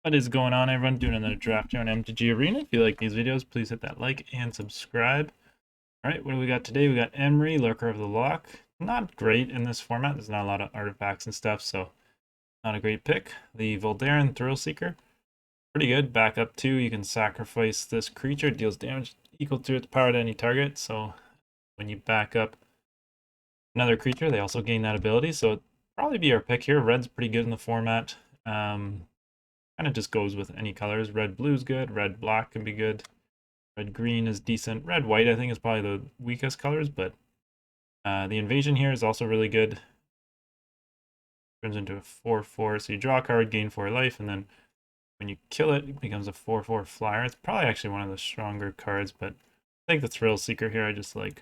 What is going on, everyone? Doing another draft here on MTG Arena. If you like these videos, please hit that like and subscribe. All right, what do we got today? We got Emery, Lurker of the Loch. Not great in this format. There's not a lot of artifacts and stuff, so not a great pick. The Voldaren Thrill Seeker, pretty good. Back up 2, you can sacrifice this creature. It deals damage equal to its power to any target. So when you back up another creature, they also gain that ability. So it'd probably be our pick here. Red's pretty good in the format. Kind of just goes with any colors. Red blue's good. Red black can be good. Red green is decent. Red white I think is probably the weakest colors, but the invasion here is also really good. Turns into a 4/4, so you draw a card, gain 4 life, and then when you kill it, it becomes a 4/4 flyer. It's probably actually one of the stronger cards, but I think the Thrill Seeker here, I just like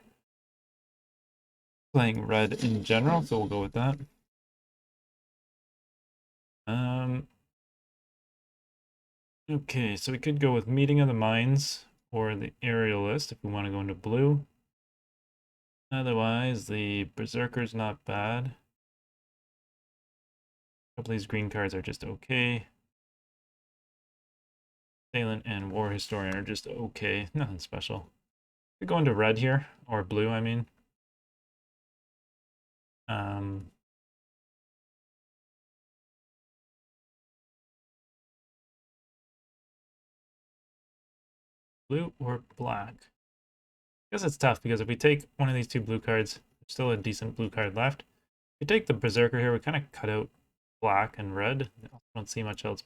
playing red in general, so we'll go with that. Okay, so we could go with Meeting of the Minds or the Aerialist if we want to go into blue. Otherwise, the Berserker's not bad. A couple of these green cards are just okay. Assailant and War Historian are just okay. Nothing special. We go into red here, or blue, I mean. Blue or black? I guess it's tough because if we take one of these two blue cards, there's still a decent blue card left. If we take the Berserker here, we kind of cut out black and red. I don't see much else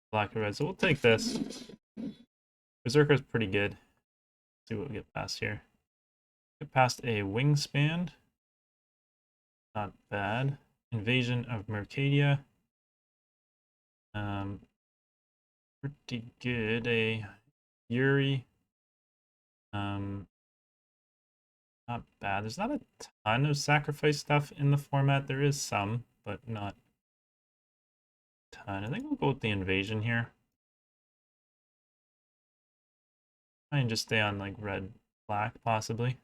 black and red, so we'll take this. Berserker's pretty good. Let's see what we get past here. Get past a Wingspan. Not bad. Invasion of Mercadia. Pretty good. A Yuri. Not bad. There's not a ton of sacrifice stuff in the format. There is some, but not a ton. I think we'll go with the invasion here. I can just stay on like red, black, possibly.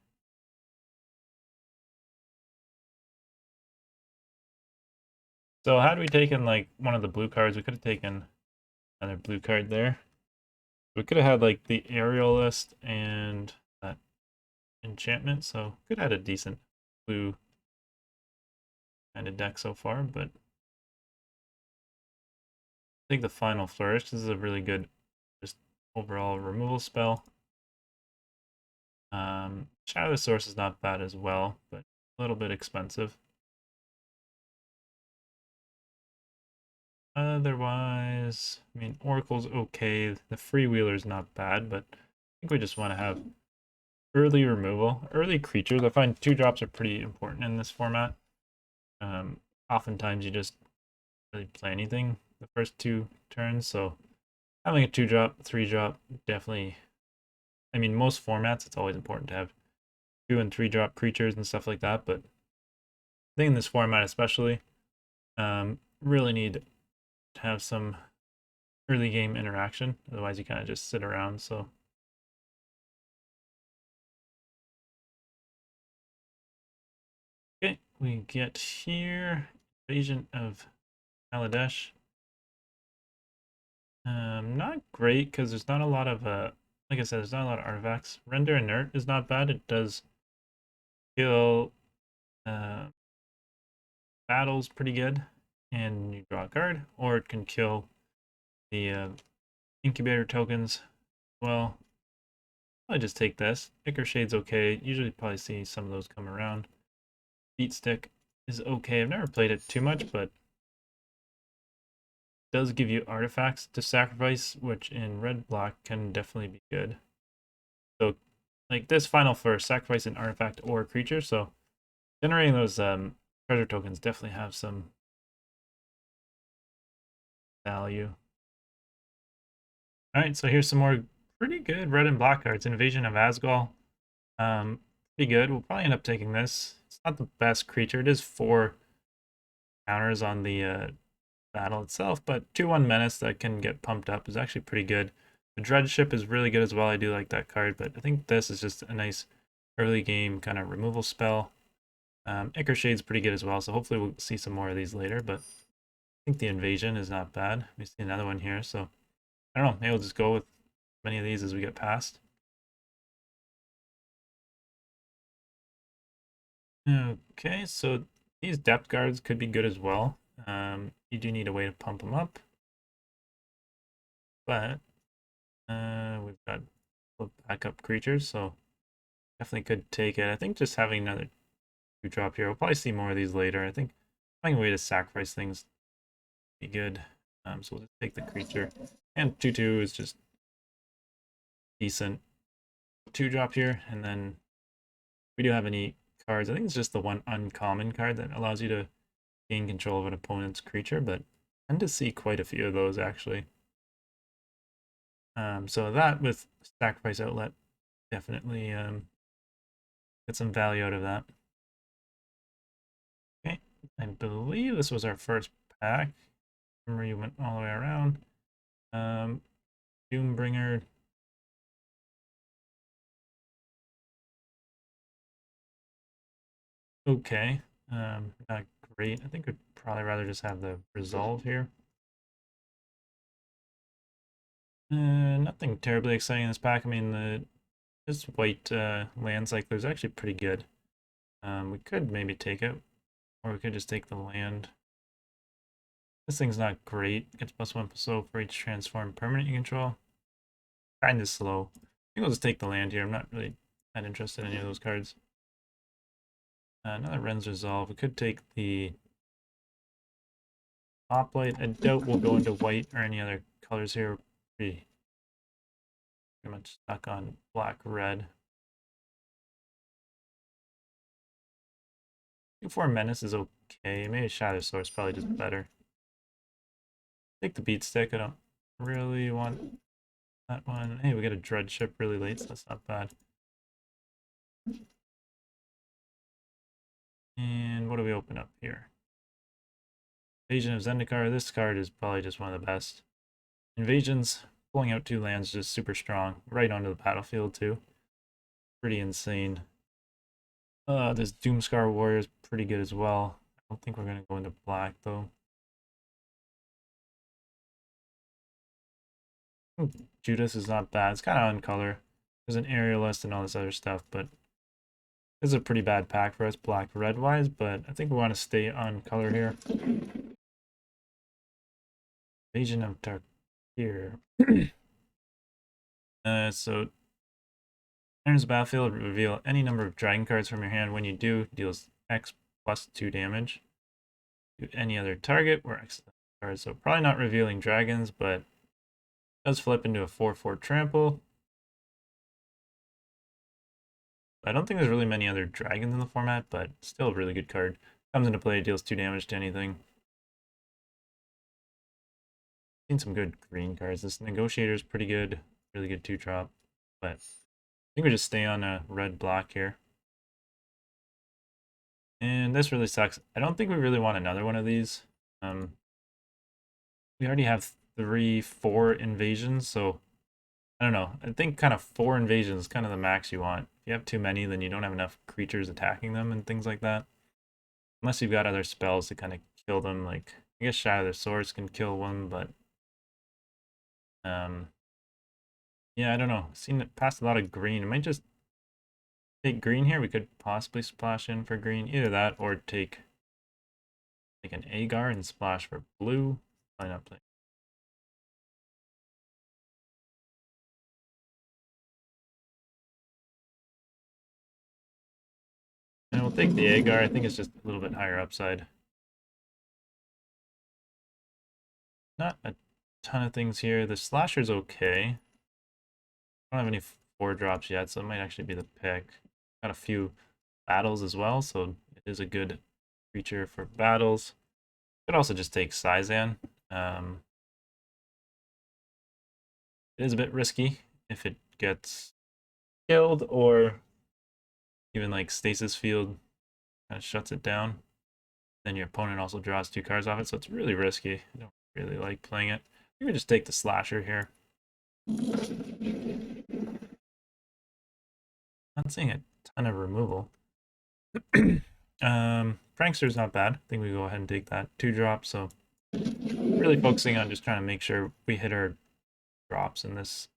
So had we taken like one of the blue cards, we could have taken another blue card there. We could have had like the Aerialist and that enchantment, so could have had a decent blue kind of deck so far, but I think the Final Flourish, this is a really good just overall removal spell. Shadow Source is not bad as well, but a little bit expensive. Otherwise, I mean, Oracle's okay. The Freewheeler's not bad, but I think we just want to have early removal. Early creatures, I find 2-drops are pretty important in this format. Oftentimes you just really play anything the first 2 turns, so having a 2-drop, 3-drop, definitely, I mean, most formats, it's always important to have 2 and 3-drop creatures and stuff like that, but I think in this format especially, really need to have some early game interaction. Otherwise, you kind of just sit around. So, okay, we get here Invasion of Bangladesh. Not great because there's not a lot of like I said, there's not a lot of artifacts. Render Inert is not bad. It does kill battles pretty good, and you draw a card, or it can kill the incubator tokens. Well, I'll just take this. Ichor Shade's okay. Usually probably see some of those come around. Beat Stick is okay. I've never played it too much, but it does give you artifacts to sacrifice, which in red black can definitely be good. So like this final for sacrifice an artifact or a creature, so generating those treasure tokens definitely have some value. Alright, so here's some more pretty good red and black cards. Invasion of Asgol. Pretty good. We'll probably end up taking this. It's not the best creature. It is 4 counters on the battle itself, but 2/1 menace that can get pumped up is actually pretty good. The Dreadship is really good as well. I do like that card, but I think this is just a nice early game kind of removal spell. Ichor Shade's pretty good as well, so hopefully we'll see some more of these later, but think the invasion is not bad. We see another one here, so I don't know. Maybe we'll just go with many of these as we get past. Okay, so these depth guards could be good as well. You do need a way to pump them up, but we've got backup creatures, so definitely could take it. I think just having another 2-drop here, we'll probably see more of these later. I think finding a way to sacrifice things would be good. So we'll just take the creature. And 2/2 is just decent 2-drop here, and then we do have any cards. I think it's just the one uncommon card that allows you to gain control of an opponent's creature, but I tend to see quite a few of those actually. So that with Sacrifice Outlet definitely get some value out of that. Okay, I believe this was our first pack. Remember, you went all the way around. Doombringer. Okay, not great. I think we'd probably rather just have the Resolve here. Nothing terribly exciting in this pack. I mean, this white land cycler is actually pretty good. We could maybe take it, or we could just take the land. This thing's not great. Gets +1 so for each transform permanent you control. Kind of slow. I think I'll just take the land here. I'm not really that interested in any of those cards. Another Ren's Resolve. We could take the Hoplite. I doubt we'll go into white or any other colors here. Pretty much stuck on black-red. 2/4 Menace is okay. Maybe Shadow Source probably just better. Take the Beat Stick. I don't really want that one. Hey, we got a Dread Ship really late, so that's not bad. And what do we open up here? Invasion of Zendikar. This card is probably just one of the best. Invasions, pulling out 2 lands is just super strong. Right onto the battlefield, too. Pretty insane. This Doomscar Warrior is pretty good as well. I don't think we're going to go into black, though. Judas is not bad. It's kind of on color. There's an aerialist and all this other stuff, but this is a pretty bad pack for us, black-red wise, but I think we want to stay on color here. Invasion of Tarkir. So enters the battlefield, reveal any number of dragon cards from your hand. When you do, deals X +2 damage to any other target or X cards. So probably not revealing dragons, but does flip into a 4/4 trample. I don't think there's really many other dragons in the format, but still a really good card. Comes into play, deals 2 damage to anything. Seen some good green cards. This Negotiator is pretty good, really good 2-drop, but I think we just stay on a red-black here. And this really sucks. I don't think we really want another one of these. We already have 3-4 invasions, so I don't know. I think kind of 4 invasions is kind of the max you want. If you have too many, then you don't have enough creatures attacking them and things like that. Unless you've got other spells to kind of kill them, like I guess Shadow the Swords can kill one, but yeah, I don't know. I've seen it past a lot of green. It might just take green here. We could possibly splash in for green. Either that or take like an Agar and splash for blue. Probably not play. And we'll take the Agar. I think it's just a little bit higher upside. Not a ton of things here. The Slasher's okay. I don't have any 4-drops yet, so it might actually be the pick. Got a few battles as well, so it is a good creature for battles. Could also just take Sizan. It is a bit risky if it gets killed or even like Stasis Field kind of shuts it down. Then your opponent also draws 2 cards off it, so it's really risky. I don't really like playing it. You can just take the Slasher here. Not seeing a ton of removal. Prankster's not bad. I think we go ahead and take that 2-drop, so really focusing on just trying to make sure we hit our drops in this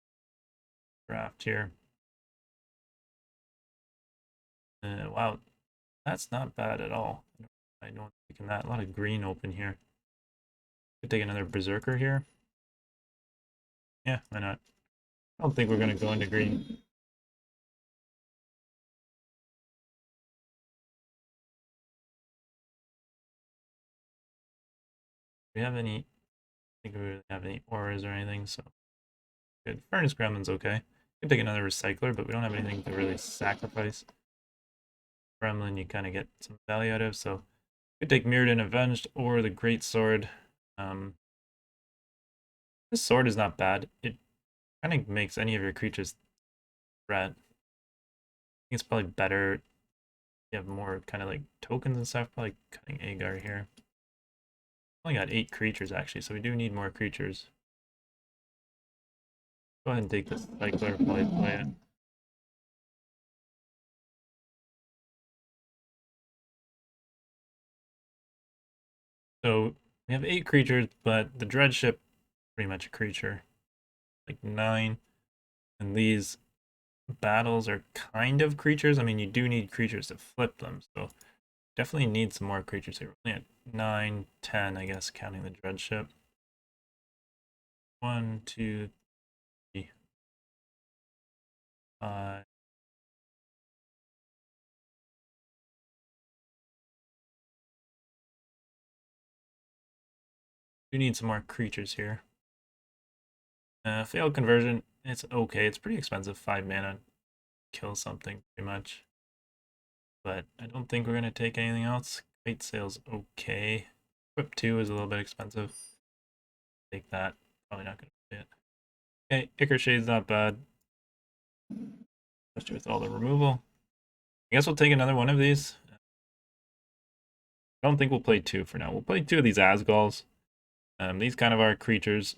draft here. Wow, that's not bad at all. I know I'm thinking that. A lot of green open here. Could take another Berserker here. Yeah, why not? I don't think we're going to go into green. Do we have any, I think we really have any auras or anything, so good. Furnace Gremlin's okay. Could take another Recycler, but we don't have anything to really sacrifice. Gremlin you kind of get some value out of, so could take Mirrodin Avenged or the Great Sword. Um, this sword is not bad. It kind of makes any of your creatures threat. I think it's probably better. You have more kind of like tokens and stuff. Probably cutting Agar here. Only got 8 creatures actually, so we do need more creatures. Go ahead and take this Cycler, probably play it. So we have 8 creatures, but the Dread Ship pretty much a creature. Like 9. And these battles are kind of creatures. I mean, you do need creatures to flip them, so definitely need some more creatures here. We're only at 9, 10, I guess, counting the Dread Ship. 1, 2, 3, 5. Do need some more creatures here. Failed conversion. It's okay. It's pretty expensive. 5 mana. Kill something, pretty much. But I don't think we're going to take anything else. Kite Sail's okay. Equip 2 is a little bit expensive. Take that. Probably not going to fit. Okay, Ichor Shade's not bad. Especially with all the removal. I guess we'll take another one of these. I don't think we'll play 2 for now. We'll play 2 of these Asgals. These kind of are creatures.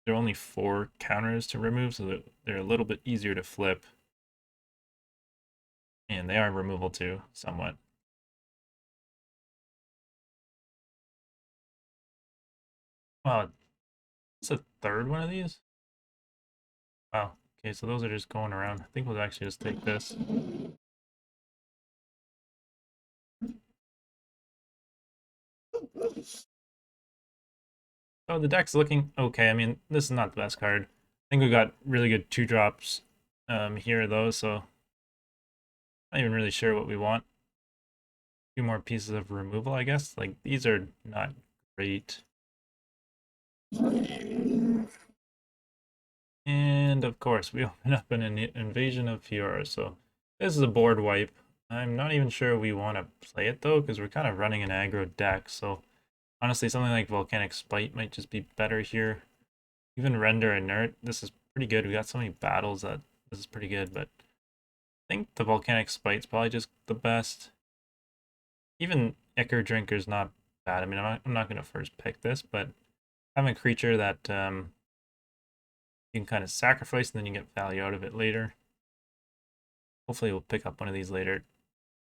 There are only 4 counters to remove, so they're a little bit easier to flip. And they are removal too, somewhat. Wow, it's a third one of these? Wow. Okay, so those are just going around. I think we'll actually just take this. Oh, the deck's looking okay. I mean, this is not the best card. I think we got really good 2-drops here, though, so not even really sure what we want. 2 more pieces of removal, I guess. Like, these are not great. And, of course, we open up an Invasion of Fiora, so this is a board wipe. I'm not even sure we want to play it, though, because we're kind of running an aggro deck, so honestly, something like Volcanic Spite might just be better here. Even Render Inert, this is pretty good. We got so many battles that this is pretty good, but I think the Volcanic Spite's probably just the best. Even Ichor Drinker's not bad. I mean, I'm not going to first pick this, but having a creature that you can kind of sacrifice and then you get value out of it later. Hopefully we'll pick up one of these later.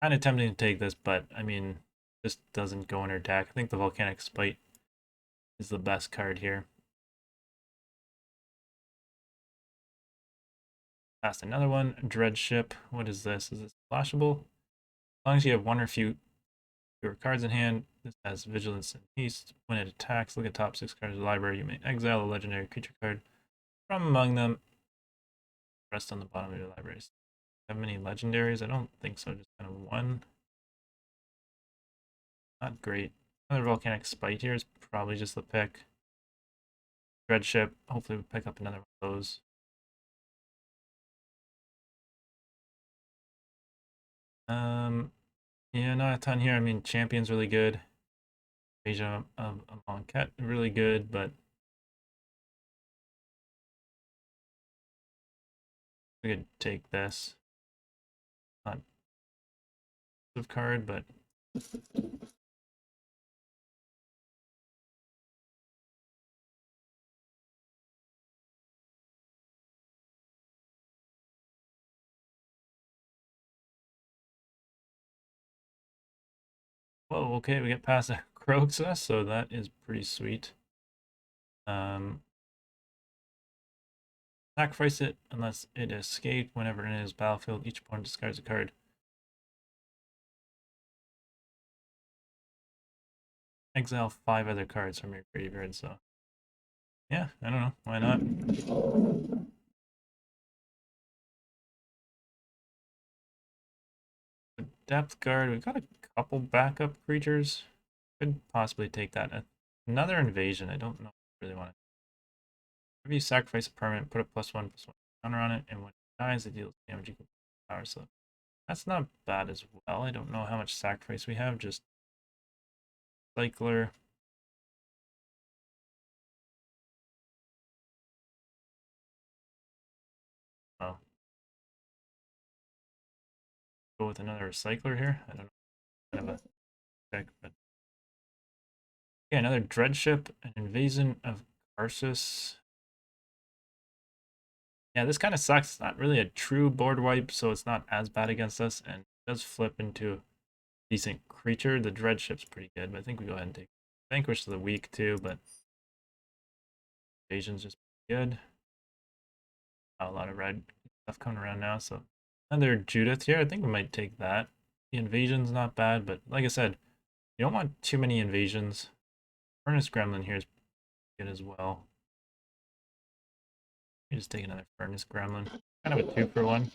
Kind of tempting to take this, but I mean, this doesn't go in our deck. I think the Volcanic Spite is the best card here. Past another one, Dread Ship. What is this? Is this flashable? As long as you have one or fewer cards in hand, this has Vigilance and Haste. When it attacks, look at top 6 cards of the library. You may exile a legendary creature card from among them. Rest on the bottom of your libraries. Have many legendaries? I don't think so. Just kind of one. Not great. Another Volcanic Spite here is probably just the pick. Dread Ship. Hopefully we pick up another one of those. Yeah, not a ton here. I mean, Champion's really good. Asia of Amonkhet, really good, but we could take this. Not a card, but whoa, okay, we get past a croaks us, so that is pretty sweet. Sacrifice it unless it escaped. Whenever it is battlefield, each opponent discards a card. Exile 5 other cards from your graveyard, so yeah, I don't know, why not? Depth guard, we've got a couple backup creatures. Could possibly take that. Another invasion, I don't know if I really want to. If you sacrifice a permanent, put a +1/+1 counter on it, and when it dies, it deals damage equal to power. So that's not bad as well. I don't know how much sacrifice we have, just cycler. Oh, go with another recycler here. I don't know, kind of a pick, but yeah, another dreadship, an invasion of Karsus. Yeah, this kind of sucks. It's not really a true board wipe, so it's not as bad against us, and it does flip into a decent creature. The dreadship's pretty good, but I think we go ahead and take Vanquish of the Weak too, but invasion's just good. A lot of red stuff coming around now, so another Judith here. I think we might take that. The invasion's not bad, but like I said, you don't want too many invasions. Furnace Gremlin here is good as well. You just take another Furnace Gremlin. Kind of a 2-for-1.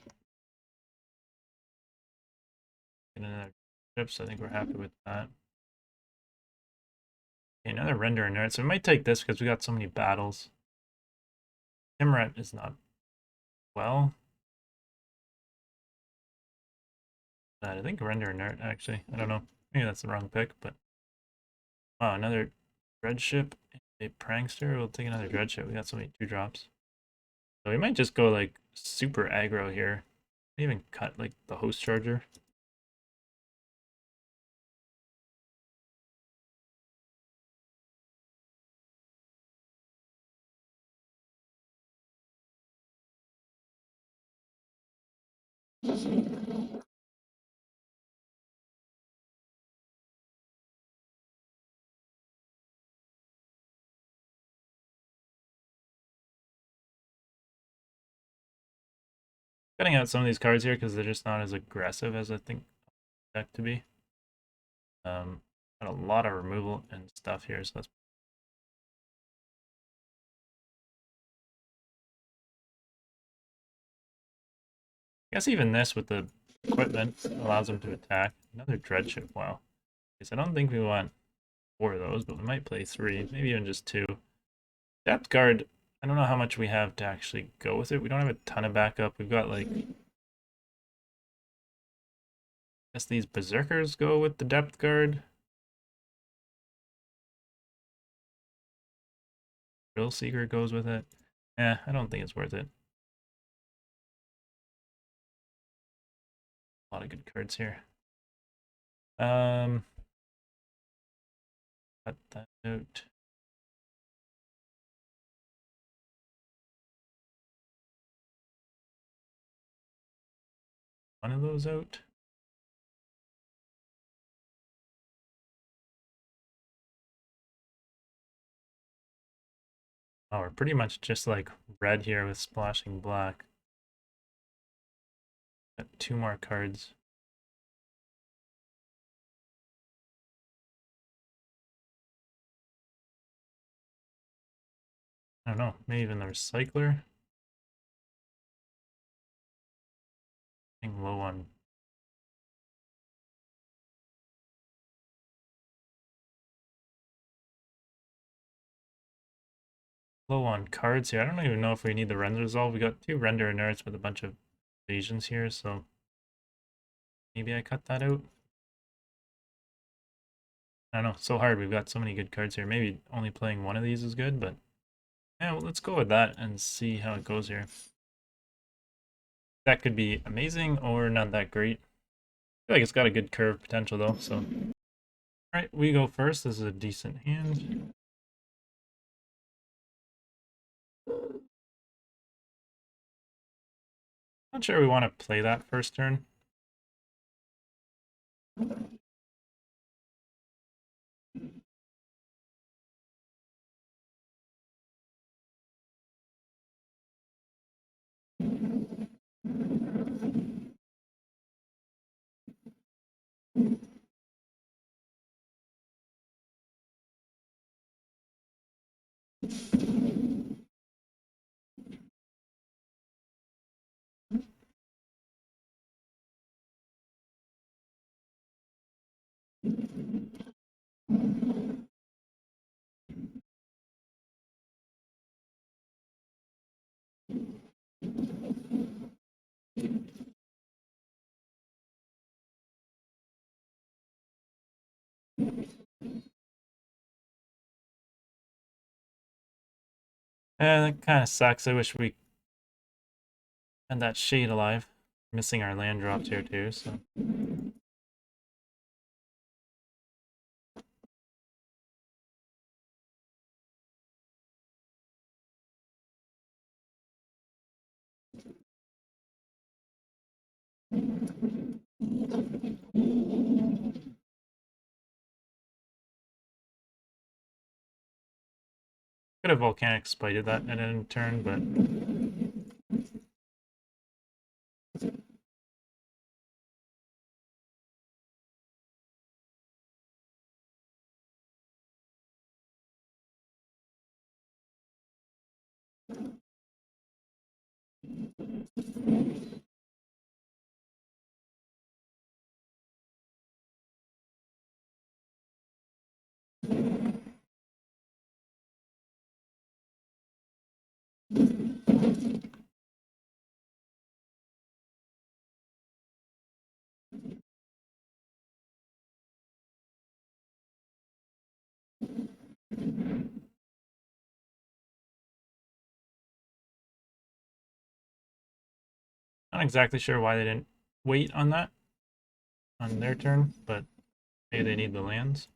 Get another chip, so I think we're happy with that. Okay, another Render Inert. So we might take this because we got so many battles. Timrat is not well. I think Render Inert, actually. I don't know. Maybe that's the wrong pick, but... Oh, another Dreadship. A Prankster. We'll take another Dreadship. We got so many 2-drops. So we might just go, like, super aggro here. Even cut, like, the Host Charger. Cutting out some of these cards here because they're just not as aggressive as I think deck to be. Got a lot of removal and stuff here, so that's... I guess even this with the equipment allows them to attack. Another Dreadship, wow. I don't think we want 4 of those, but we might play 3, maybe even just 2. Depth guard, I don't know how much we have to actually go with it. We don't have a ton of backup. We've got like... I guess these Berserkers go with the depth guard. Drill Seeker goes with it. Eh, I don't think it's worth it. A lot of good cards here. Cut that out. One of those out. Oh, we're pretty much just like red here with splashing black. Got 2 more cards. I don't know, maybe even the Recycler. Getting low on... Low on cards here. I don't even know if we need the Render Resolve. We got 2 Render Inerts with a bunch of invasions here, so maybe I cut that out. I don't know, so hard. We've got so many good cards here. Maybe only playing one of these is good, but yeah, well, let's go with that and see how it goes here. That could be amazing or not that great. I feel like it's got a good curve potential though, so. Alright, we go first. This is a decent hand. Not sure we want to play that first turn. Yeah, that kind of sucks. I wish we had that shade alive. Missing our land drops here too, so. Could have volcanic spited that at any turn, but not exactly sure why they didn't wait on that on their turn, but maybe they need the lands.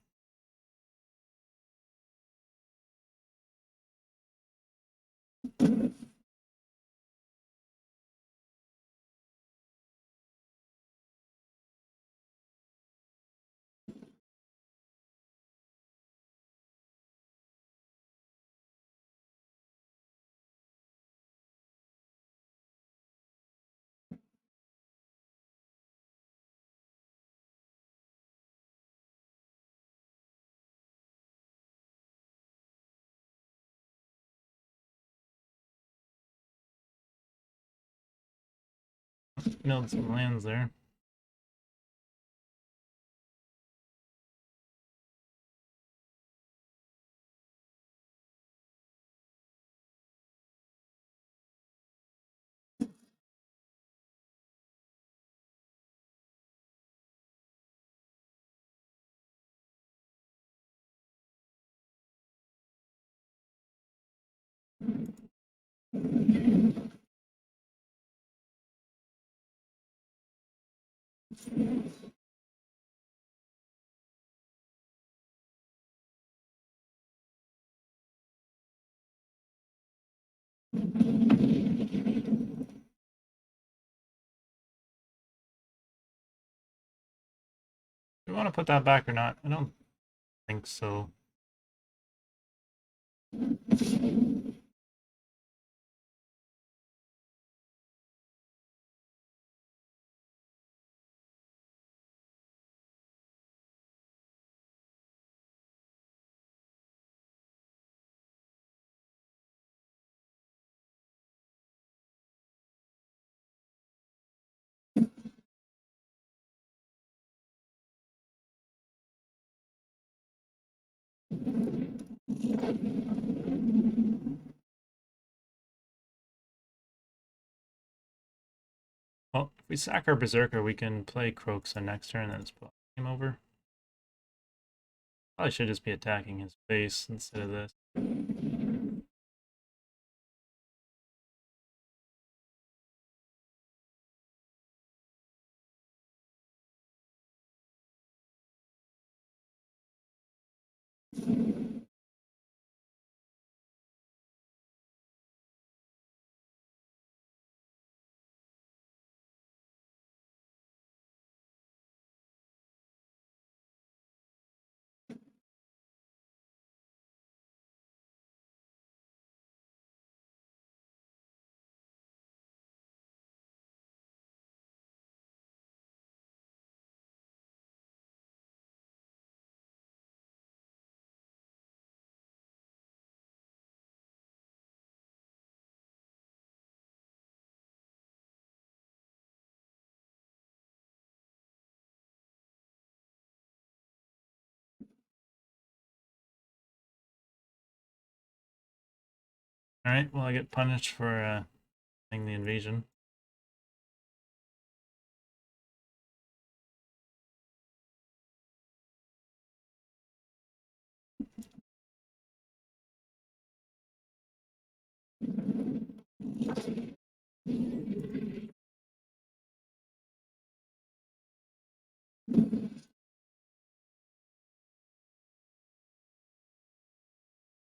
Milled some lands there. Do you want to put that back or not? I don't think so. Well, if we sack our Berserker, we can play Croaks on next turn and then just put him over. Probably should just be attacking his face instead of this. Alright, well I get punished for playing the invasion.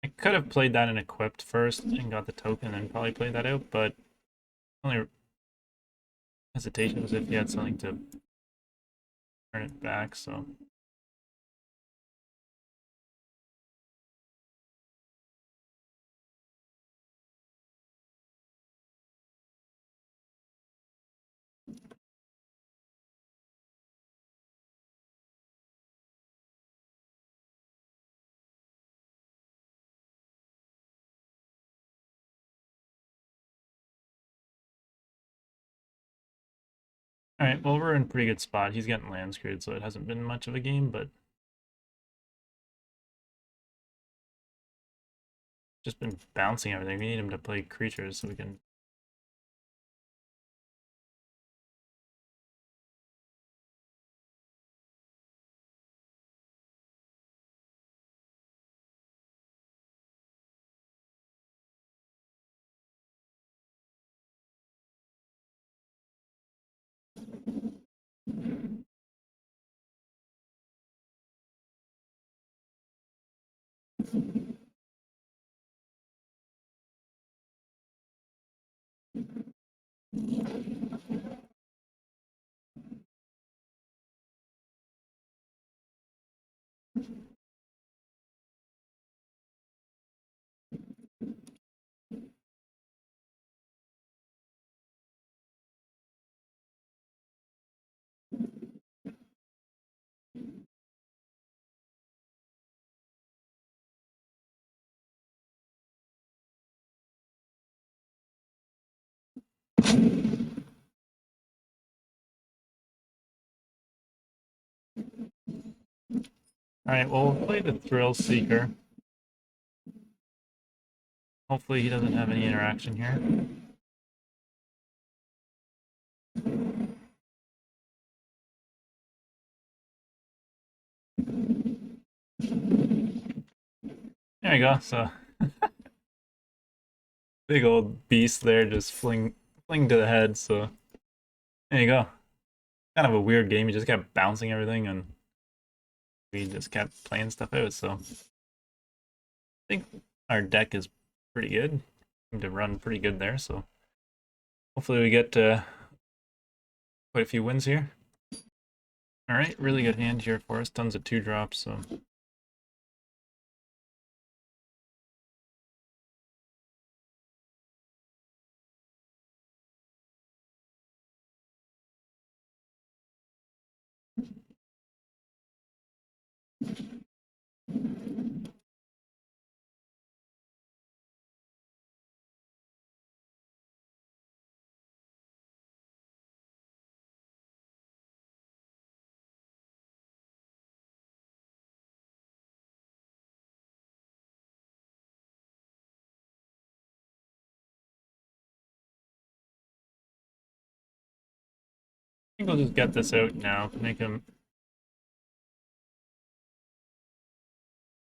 I could have played that in equipped first and got the token and probably played that out, but only hesitation was if he had something to turn it back, so. Alright, well we're in a pretty good spot. He's getting land screwed, so it hasn't been much of a game, but just been bouncing everything. We need him to play creatures so we can. Alright, well we'll play the Thrill Seeker. Hopefully he doesn't have any interaction here. There you go, so big old beast there just fling to the head, so there you go. Kind of a weird game, he just kept bouncing everything and we just kept playing stuff out, so I think our deck is pretty good. Seemed to run pretty good there, so hopefully we get quite a few wins here. Alright, really good hand here for us, tons of 2-drops, so I think we'll just get this out now, make him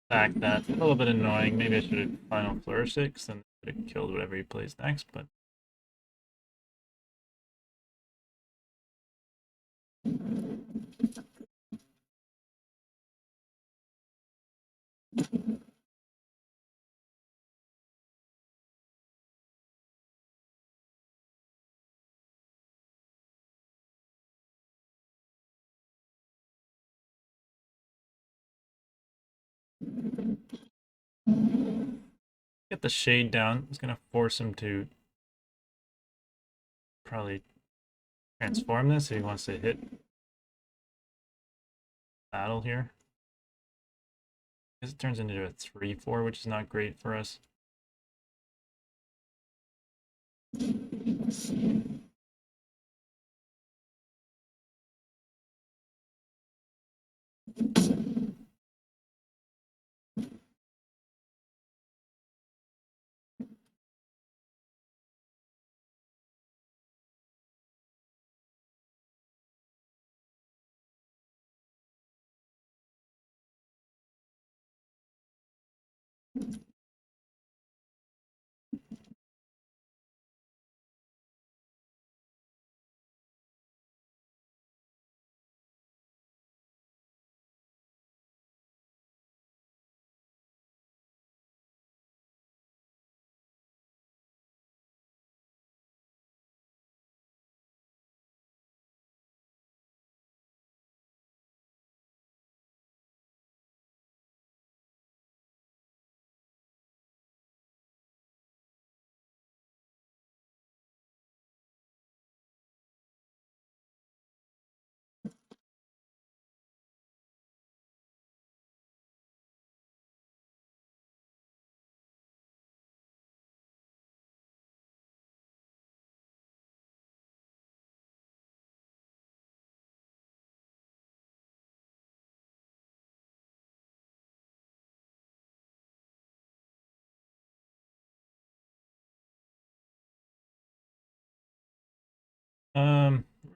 attack that. A little bit annoying, maybe I should have Final Flourish it, because then I could have killed whatever he plays next, but get the shade down. It's gonna force him to probably transform this if he wants to hit battle here. Because it turns into a 3-4, which is not great for us.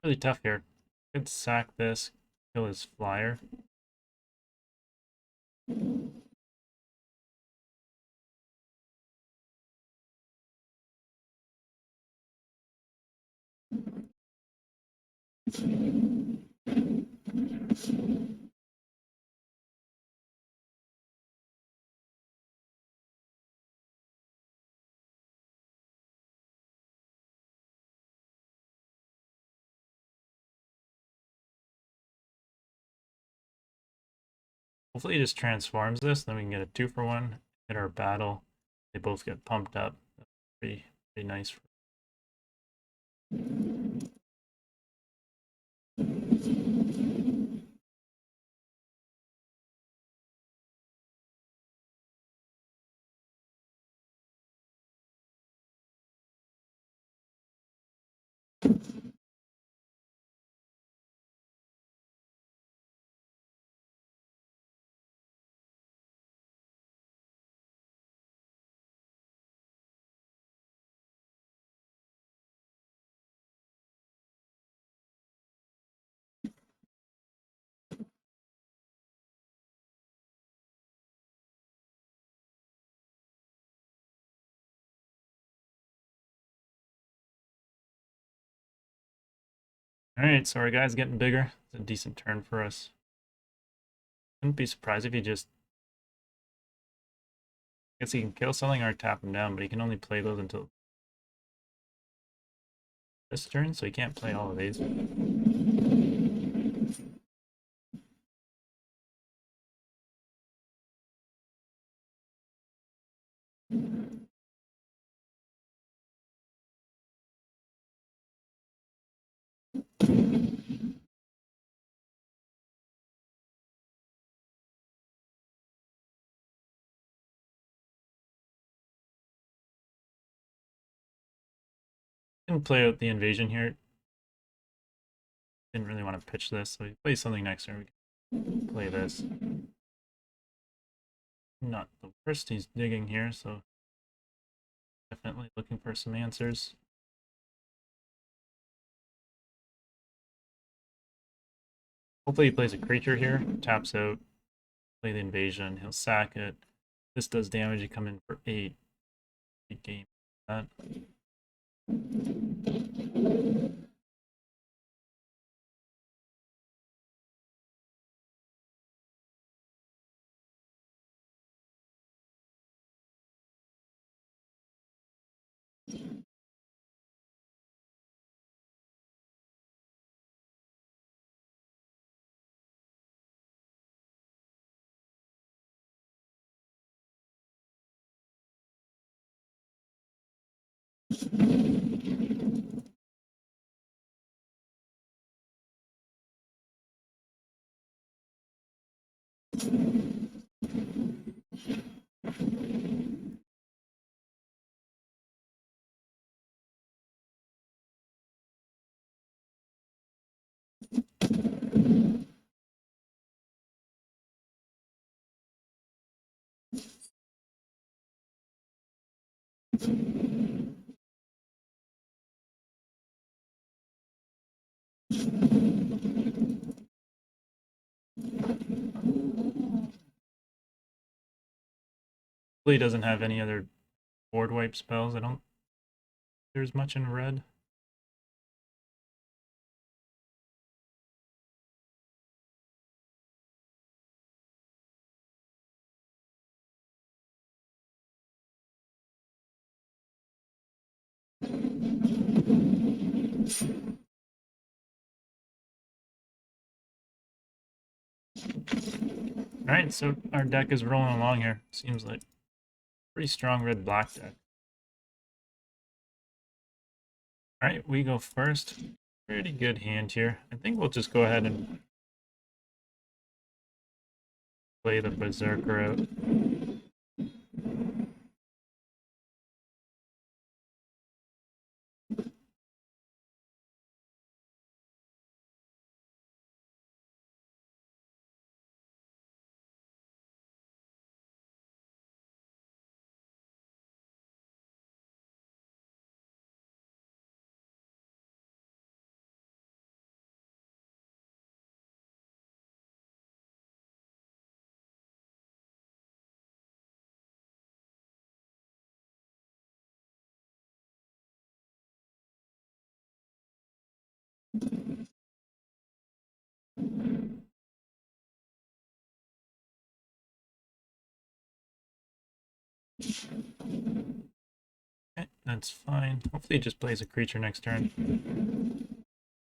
Really tough here. Could sack this, kill his flyer. Hopefully he just transforms this, then we can get a 2-for-1, hit our battle. They both get pumped up. That's pretty nice. Alright, so our guy's getting bigger. It's a decent turn for us. Wouldn't be surprised if he just... I guess he can kill something or tap him down, but he can only play those until this turn, so he can't play all of these. Can play out the invasion here. Didn't really want to pitch this, so he plays something next turn. We can play this. Not the worst. He's digging here, so definitely looking for some answers. Hopefully he plays a creature here, taps out, play the invasion, he'll sack it. This does damage, you come in for 8. Big game. That. Hopefully he doesn't have any other board wipe spells. I don't think there's much in red. Alright, so our deck is rolling along here. Seems like pretty strong red-black deck. Alright, we go first. Pretty good hand here. I think we'll just go ahead and play the Berserker out. Okay, that's fine. Hopefully it just plays a creature next turn.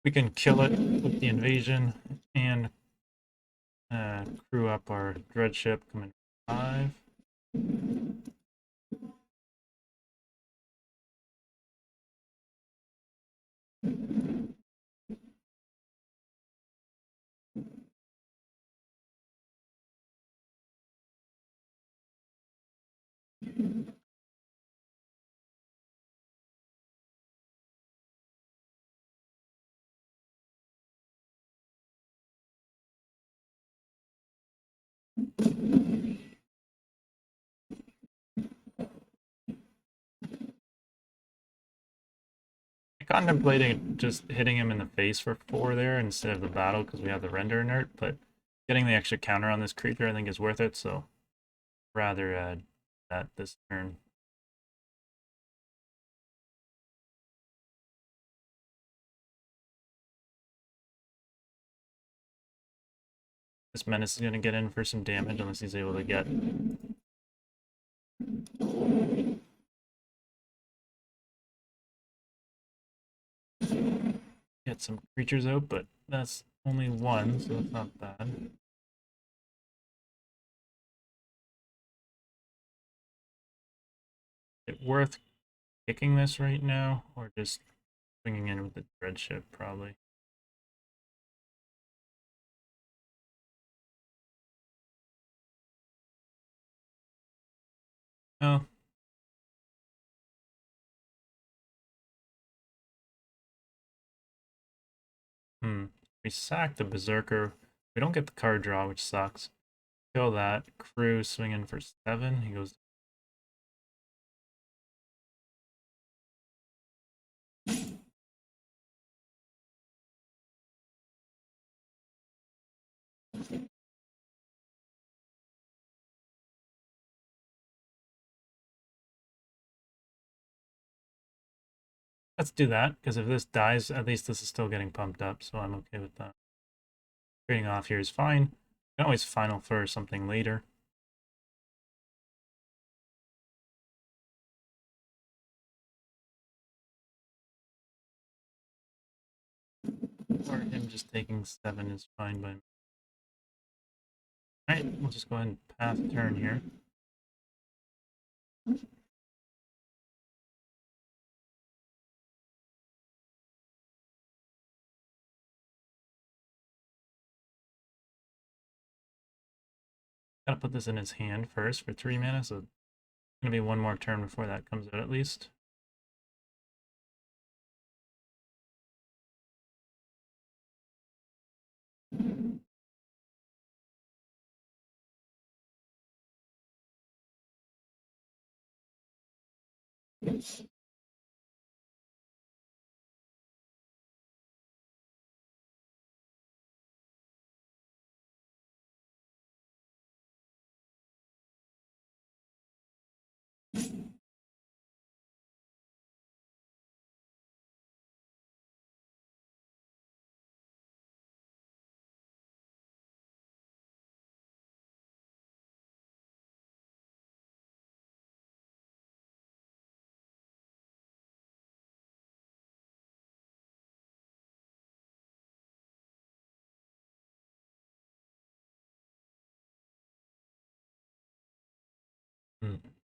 We can kill it with the invasion and crew up our dread ship coming 5. I contemplated just hitting him in the face for 4 there instead of the battle because we have the render inert, but getting the extra counter on this creature I think is worth it, so rather that this turn. This menace is going to get in for some damage unless he's able to get some creatures out, but that's only 1, so that's not bad. Is it worth kicking this right now, or just swinging in with the dread ship, probably? Oh. We sack the Berserker. We don't get the card draw, which sucks. Kill that. Crew swinging for 7. He goes. Let's do that, because if this dies, at least this is still getting pumped up, so I'm okay with that. Trading off here is fine. You can always final for something later. Or him just taking 7 is fine by me. Alright, we'll just go ahead and pass turn here. Gotta put this in his hand first for 3 mana, so it's gonna be 1 more turn before that comes out at least.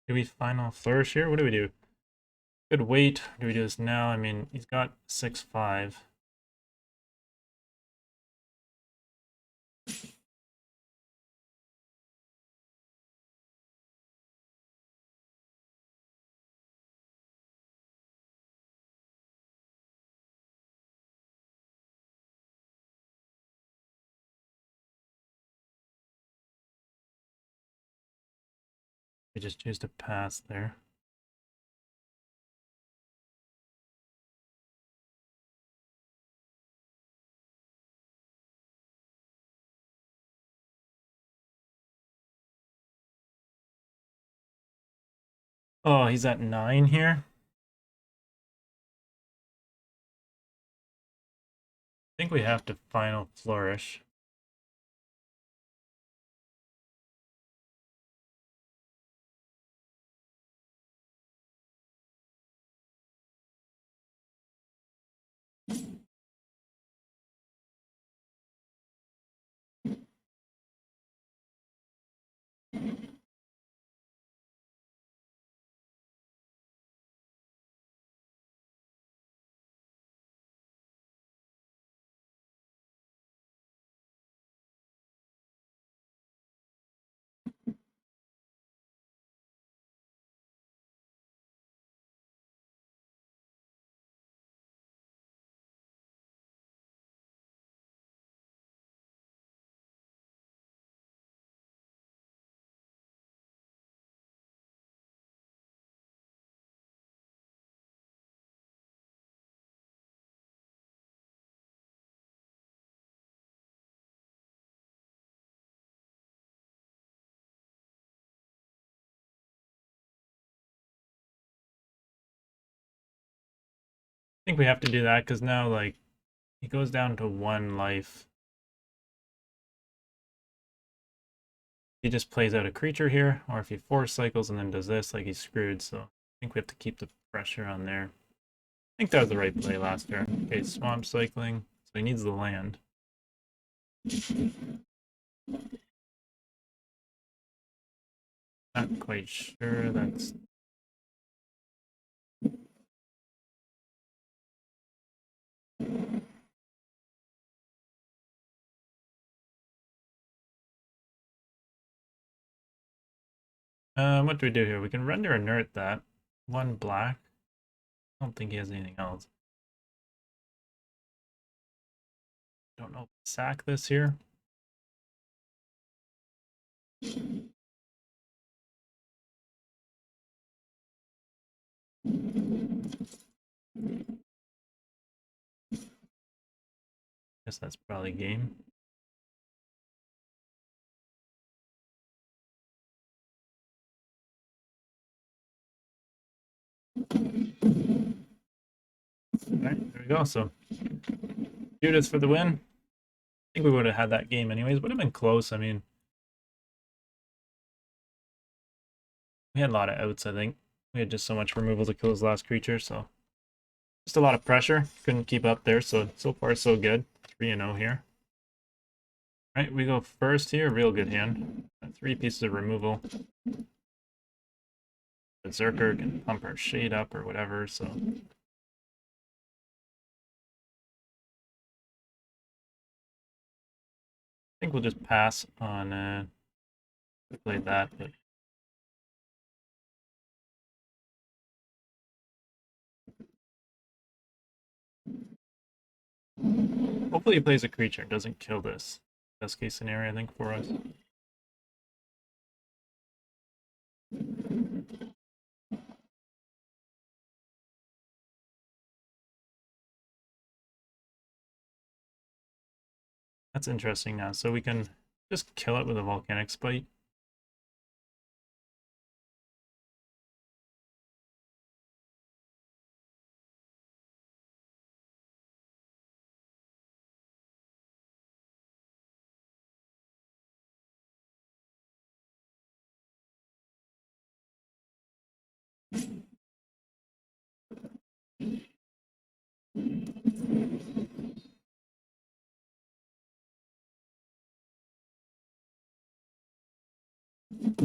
Do we final flourish here? What do we do? Good wait. Do we do this now? I mean, he's got 6/5. We just choose to pass there. Oh, he's at 9 here. think we have to final flourish. I think we have to do that because now, like, he goes down to 1 life. He just plays out a creature here, or if he force cycles and then does this, like, he's screwed. So I think we have to keep the pressure on there. I think that was the right play last turn. Okay, swamp cycling. So he needs the land. Not quite sure that's... what do we do here? We can render inert that. 1 black. I don't think he has anything else. Don't know. Sack this here. Guess that's probably game. Alright, there we go. So Judas for the win. I think we would have had that game anyways. Would have been close. I mean, we had a lot of outs, I think. We had just so much removal to kill his last creature, so just a lot of pressure. Couldn't keep up there, so far so good. 3-0 here. Right, we go first here. Real good hand. 3 pieces of removal. Berserker can pump our shade up or whatever, so I think we'll just pass on play that, but hopefully he plays a creature and doesn't kill this. Best case scenario, I think, for us. That's interesting now. So we can just kill it with a volcanic spite.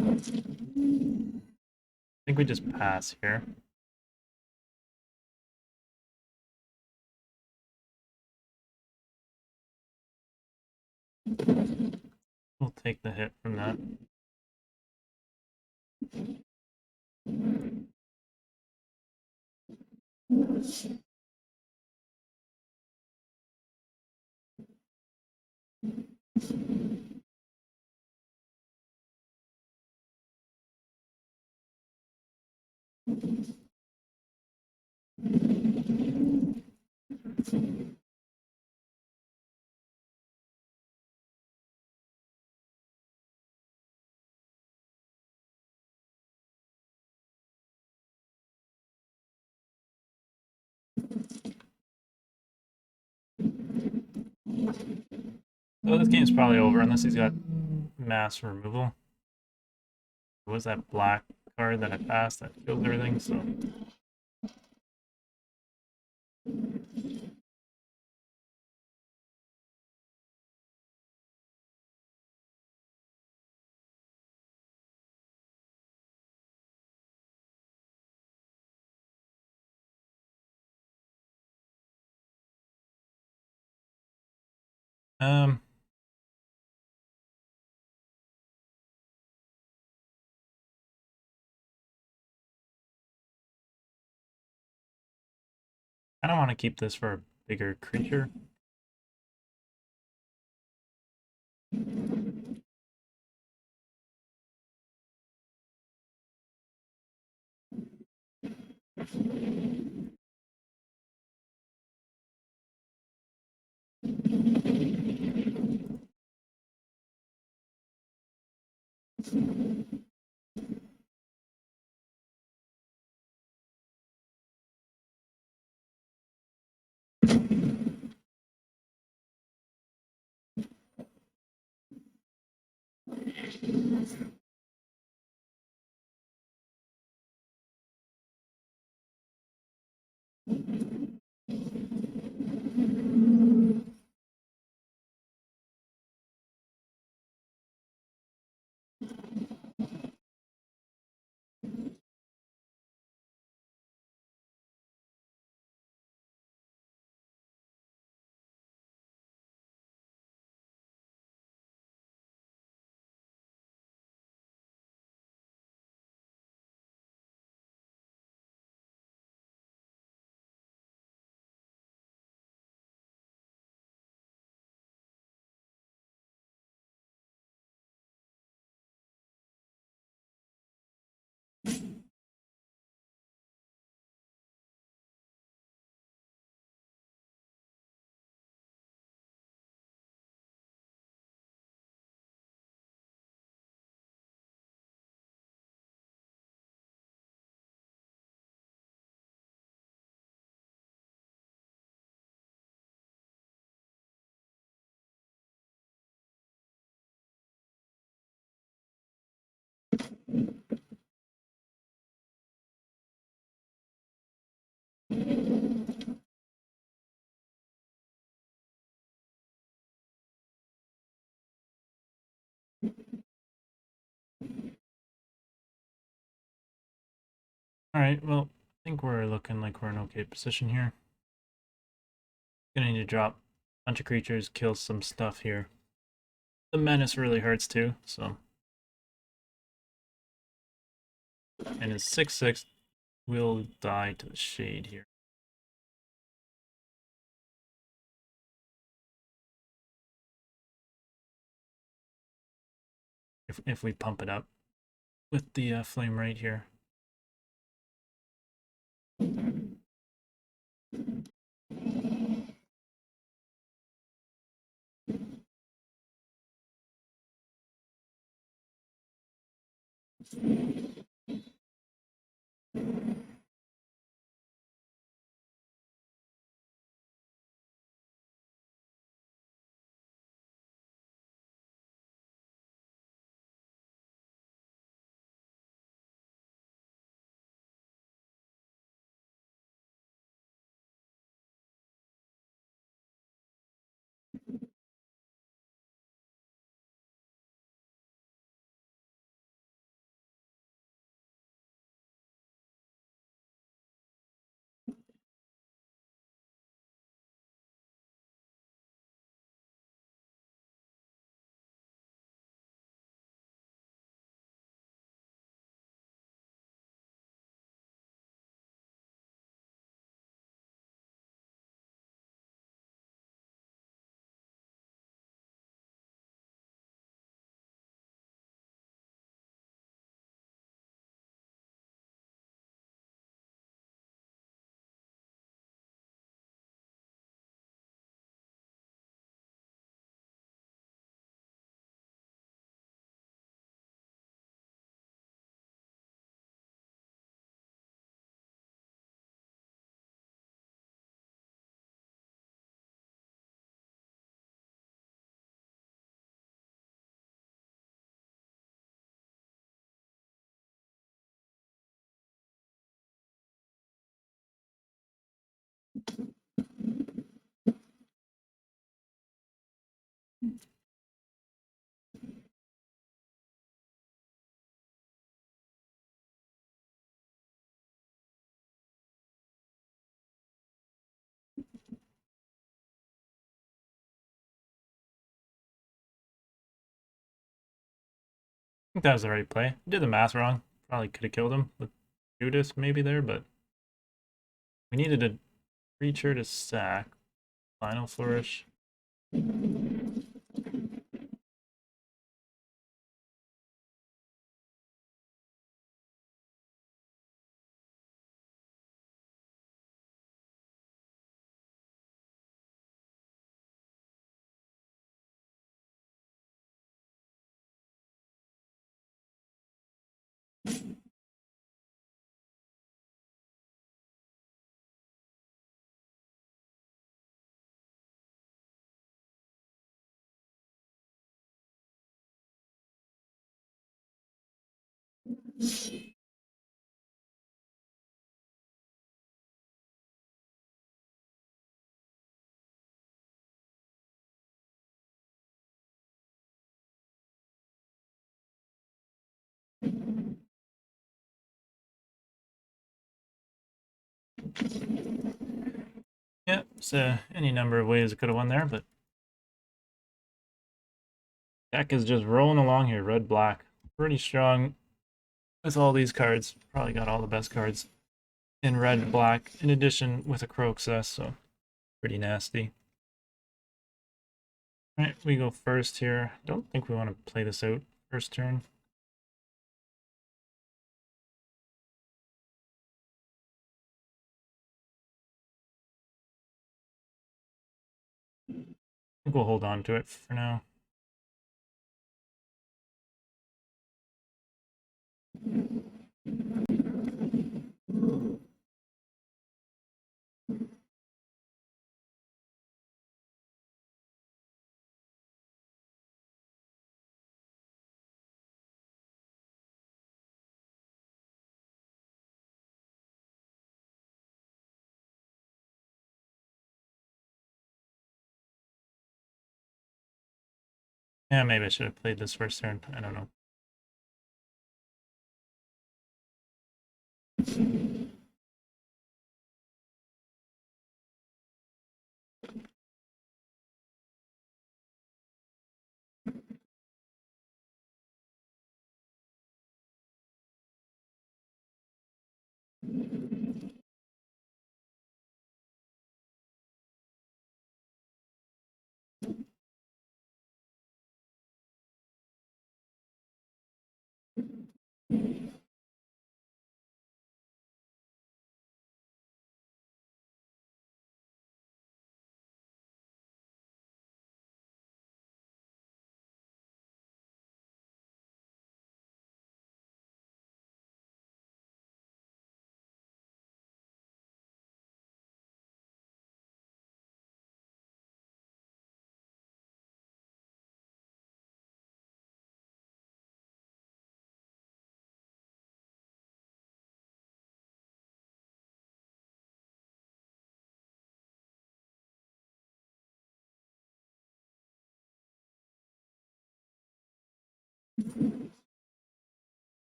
I think we just pass here. We'll take the hit from that. So this game's probably over unless he's got mass removal. What was that black card that I passed that kills everything? So um I don't want to keep this for a bigger creature. Alright, well, I think we're looking like we're in okay position here. Gonna need to drop a bunch of creatures, kill some stuff here. The menace really hurts too, so. And his 6/6 will die to the shade here. If we pump it up with the flame right here. think that was the right play. Did the math wrong. Probably could have killed him with Judas maybe there, but we needed a creature to sack. Final Flourish. Yep, so any number of ways it could have won there, but deck is just rolling along here. Red, black. Pretty strong with all these cards. Probably got all the best cards in red, black, in addition with a Croaxus, so pretty nasty. Alright, we go first here. Don't think we want to play this out first turn. I think we'll hold on to it for now. Yeah, maybe I should have played this first turn. I don't know.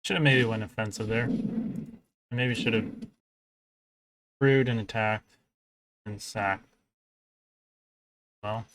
Should have maybe went offensive there. I maybe should have brewed and attacked and sacked. Well.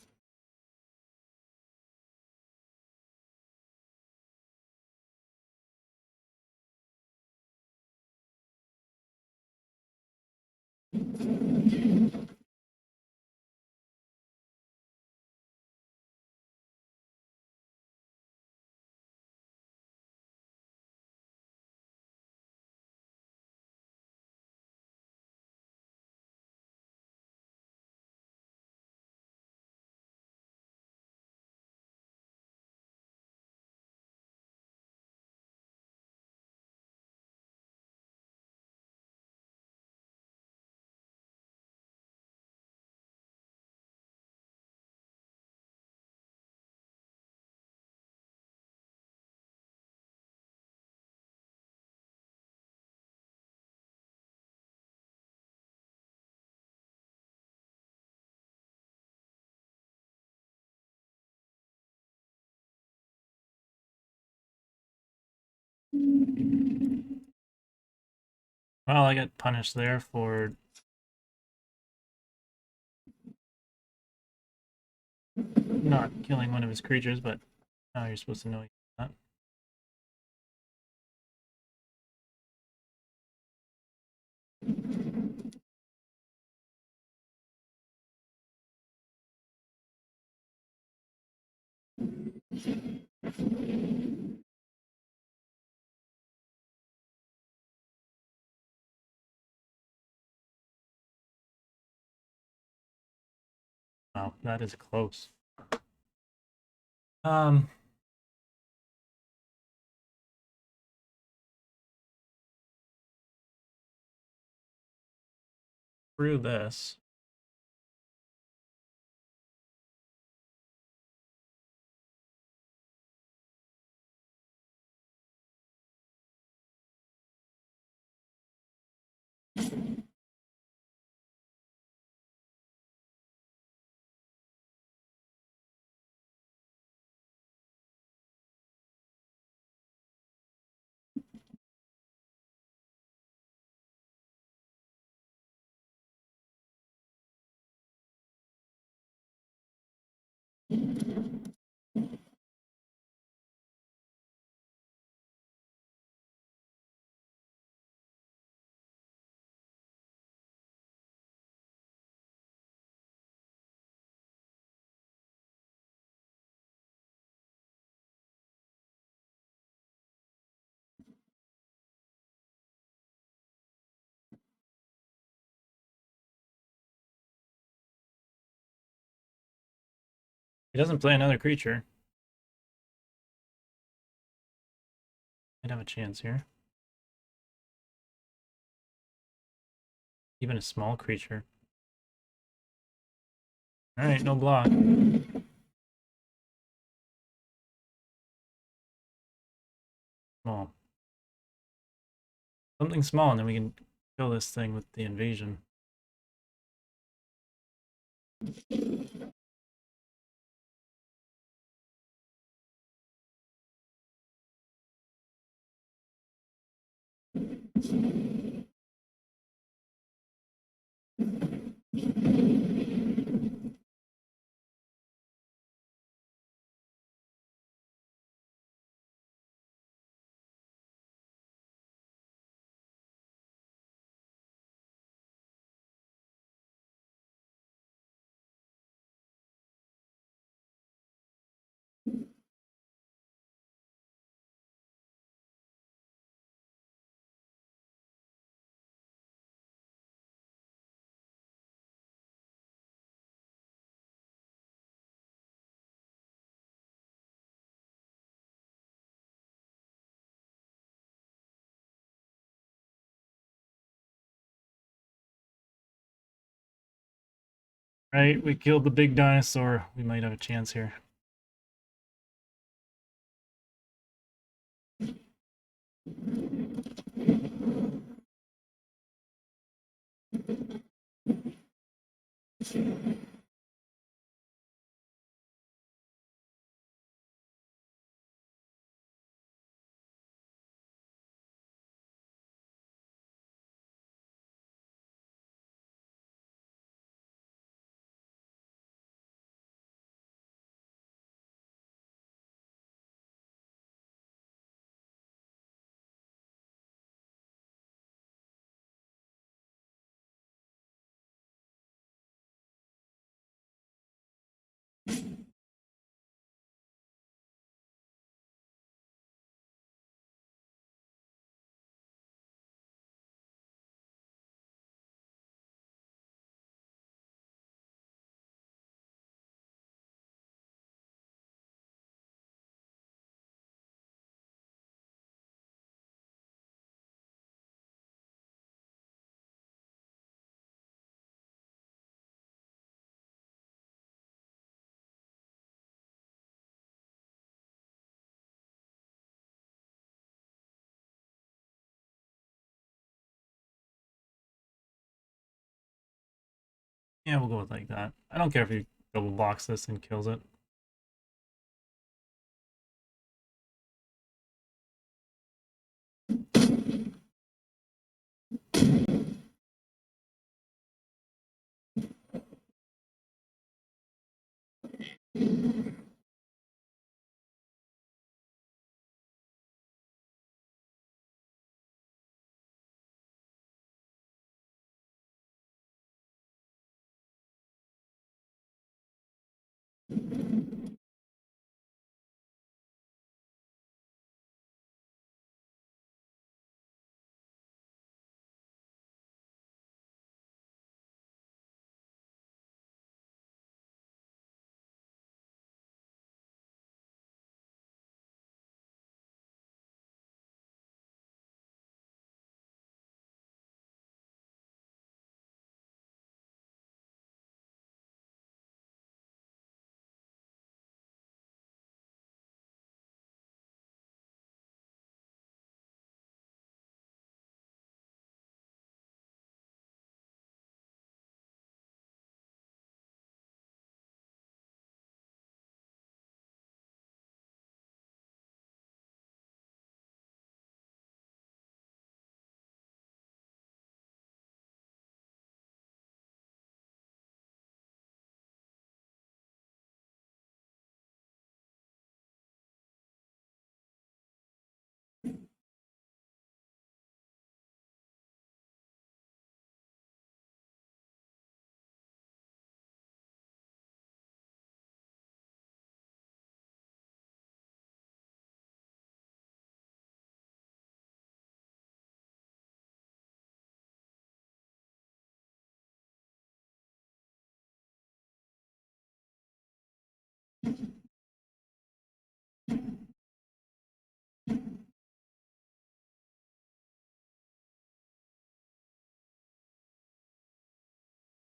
Well, I got punished there for not killing one of his creatures, but now you're supposed to know that. Wow, that is close. Um, through this. He doesn't play another creature. Might have a chance here. Even a small creature. Alright, no block. Small. Something small, and then we can kill this thing with the invasion. Right, we killed the big dinosaur. We might have a chance here. Yeah, we'll go with like that. I don't care if he double blocks this and kills it.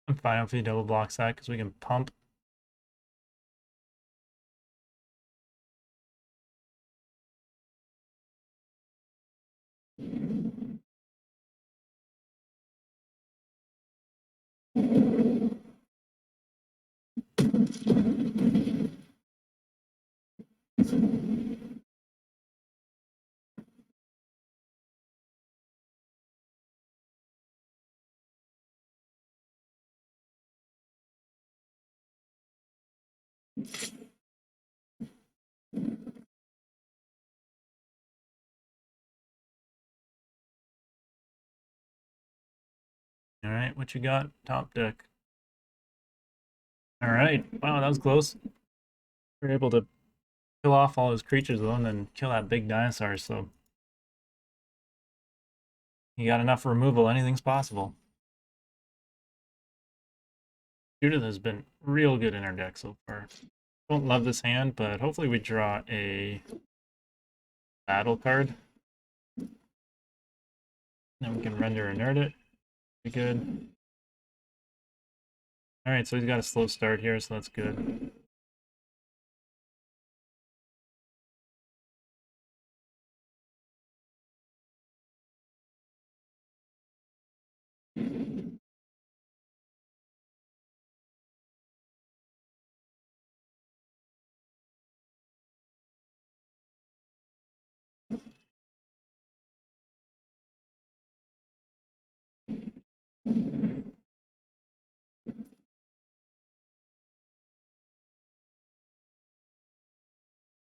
I'm fine if he double blocks that because we can pump. All right, what you got? Top deck. All right. Wow, that was close. We were able to kill off all his creatures though, and then kill that big dinosaur. So he got enough removal. Anything's possible. Judith has been real good in our deck so far. Don't love this hand, but hopefully we draw a battle card. Then we can render inert it. Be good. Alright, so he's got a slow start here, so that's good.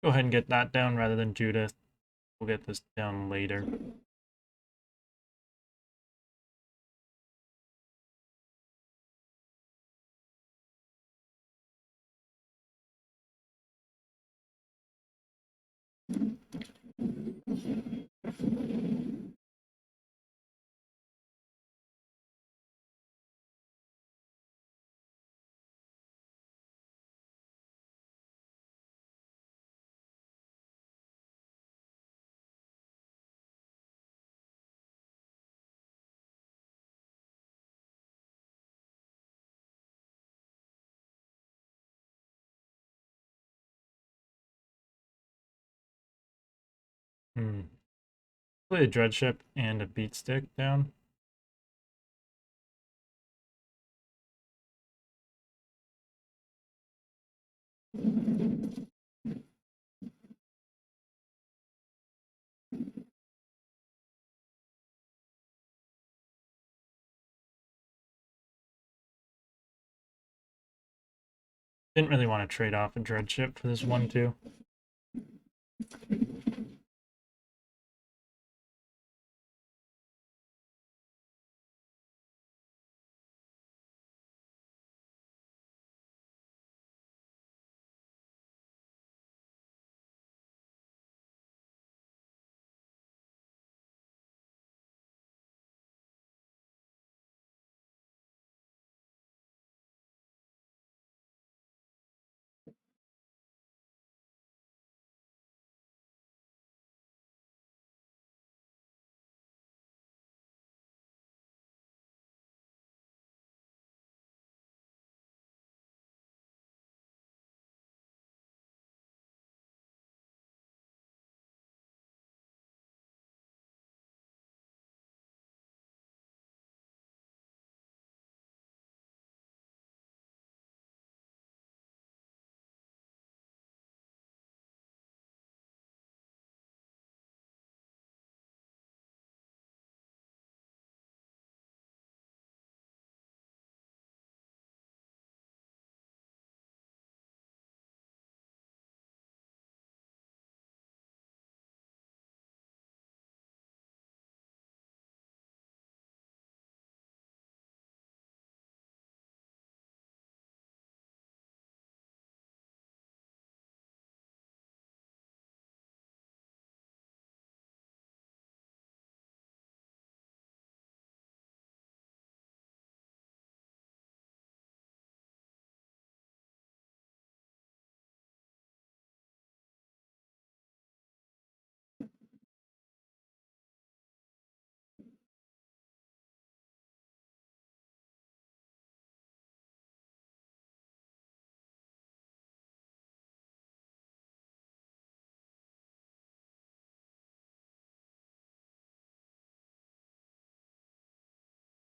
Go ahead and get that down rather than Judith. We'll get this down later. Play a Dreadship and a Beat Stick down. Didn't really want to trade off a Dreadship for this 1-2.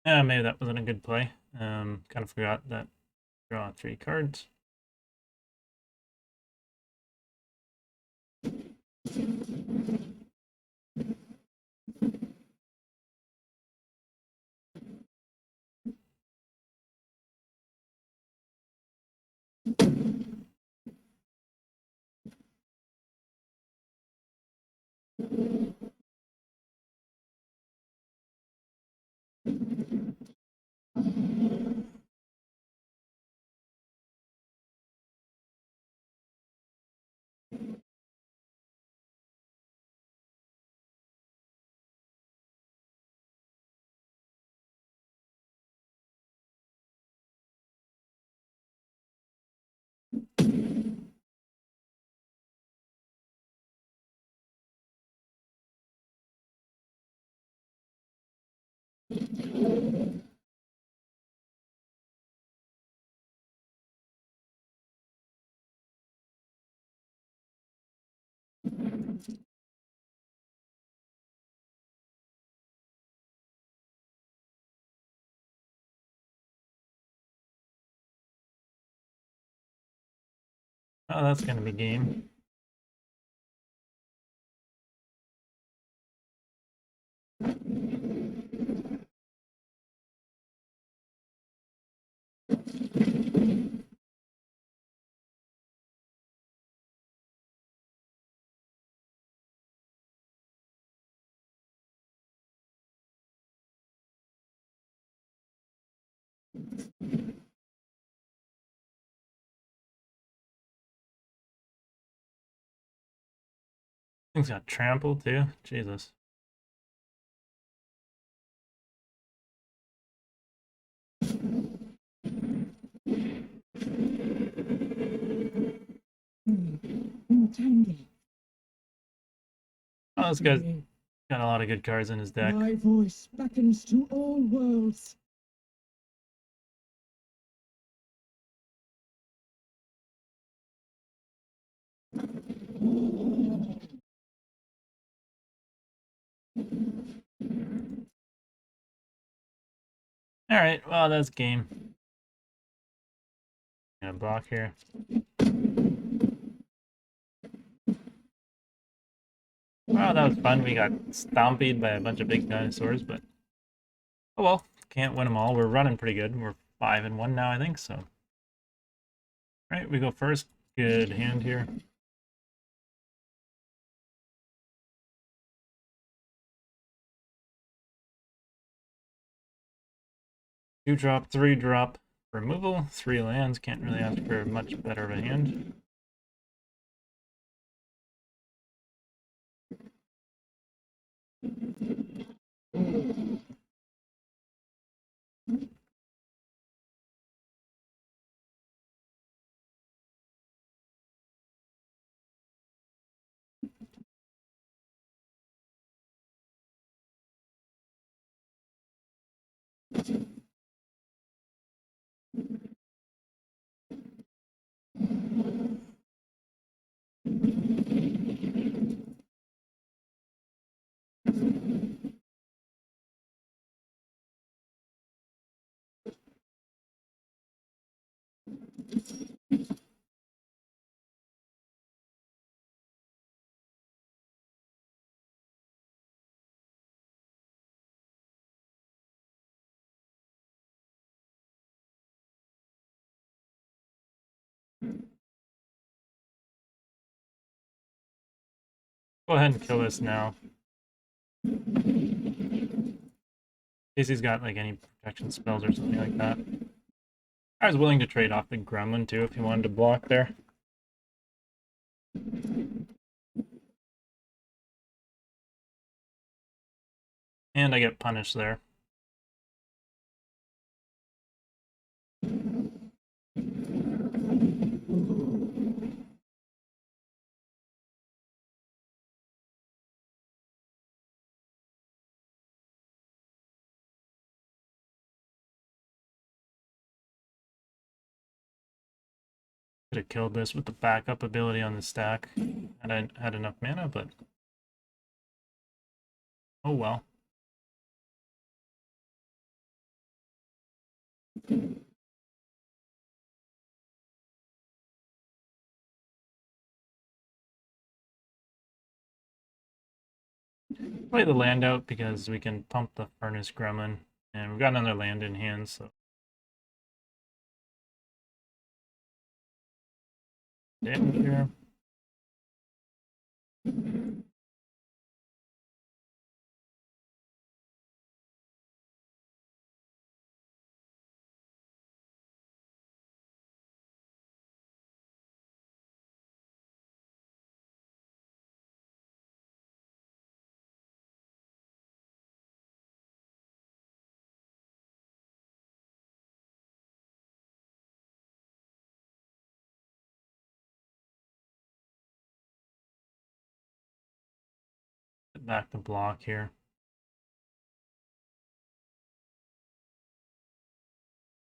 Yeah, maybe that wasn't a good play. Kind of forgot that draw 3 cards. Oh, that's gonna be game. Thing's got trampled too. Jesus. Oh, this guy's got a lot of good cards in his deck. My voice beckons to all worlds. Alright, well, that's game. Gonna block here. Wow, that was fun. We got stomped by a bunch of big dinosaurs, but oh well, can't win them all. We're running pretty good. We're 5-1 now, I think, so. Alright, we go first. Good hand here. Two drop, three drop removal, 3 lands. Can't really ask for much better of a hand. Go ahead and kill this now. In case he's got like any protection spells or something like that. I was willing to trade off the Gremlin too if he wanted to block there. And I get punished there. Could have killed this with the backup ability on the stack. And I had enough mana, but oh well. Play the land out because we can pump the Furnace Gremlin, and we've got another land in hand, so. Damage here. Put back the block here.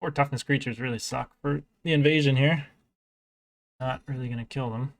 Four toughness creatures really suck for the invasion here. Not really going to kill them.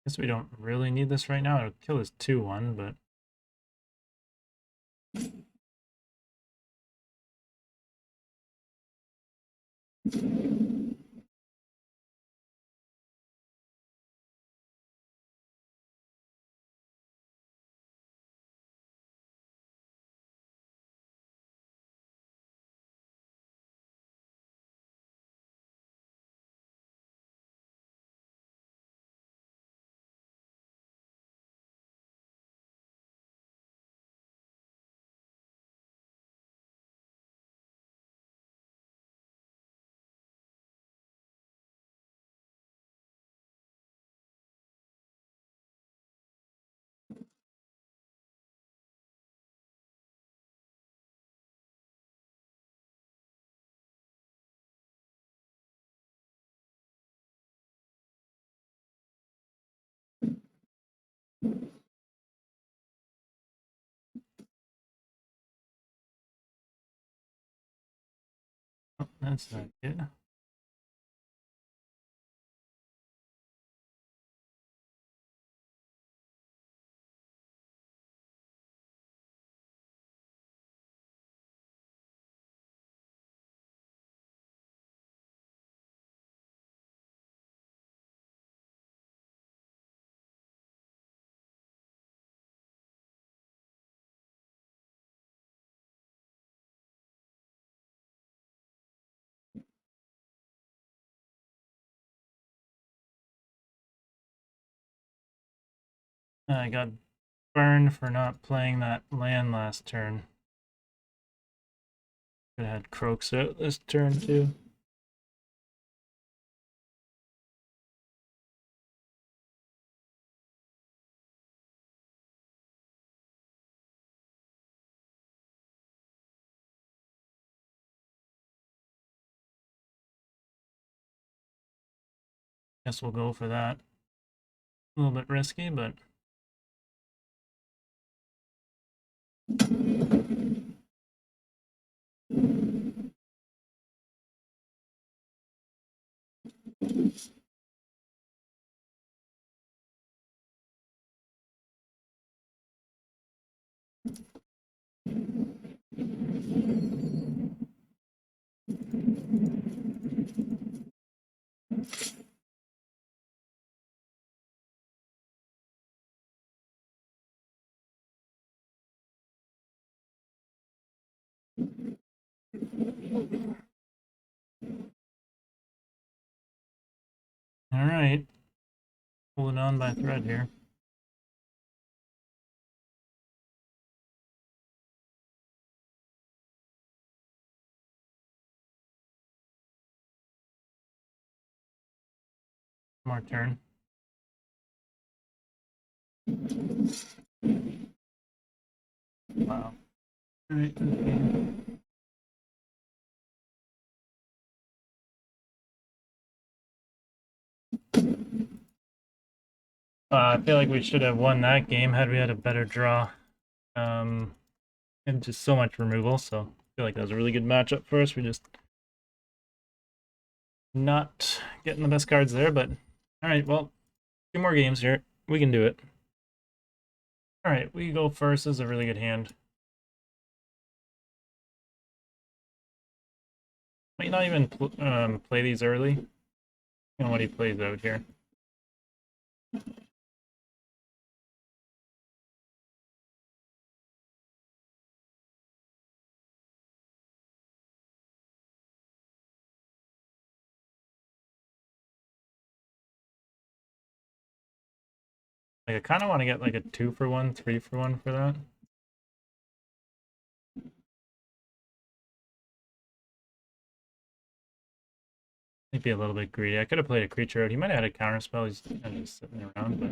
Guess we don't really need this right now. It'll kill his 2-1, but oh, that's not good. I got burned for not playing that land last turn. Could have had Croaks out this turn too. Guess we'll go for that. A little bit risky, but All right, pulling on by a thread here. More turn. Wow. All right. I feel like we should have won that game had we had a better draw. And just so much removal, so I feel like that was a really good matchup for us. We just not getting the best cards there, but all right, well, 2 more games here. We can do it. All right, we go first. This is a really good hand. Might not even play these early. You know what he plays out here. Like I kind of want to get like a 2-for-1, 3-for-1 for that. Might be a little bit greedy. I could have played a creature out. He might have had a counter spell. He's kind of just sitting around, but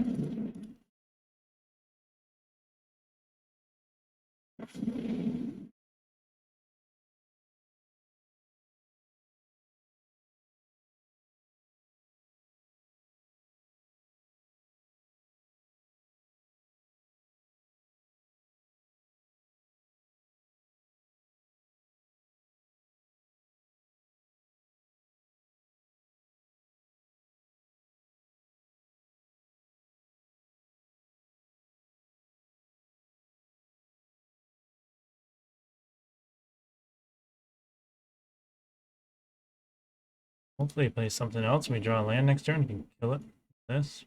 hopefully he plays something else. We draw a land next turn. We can kill it. This.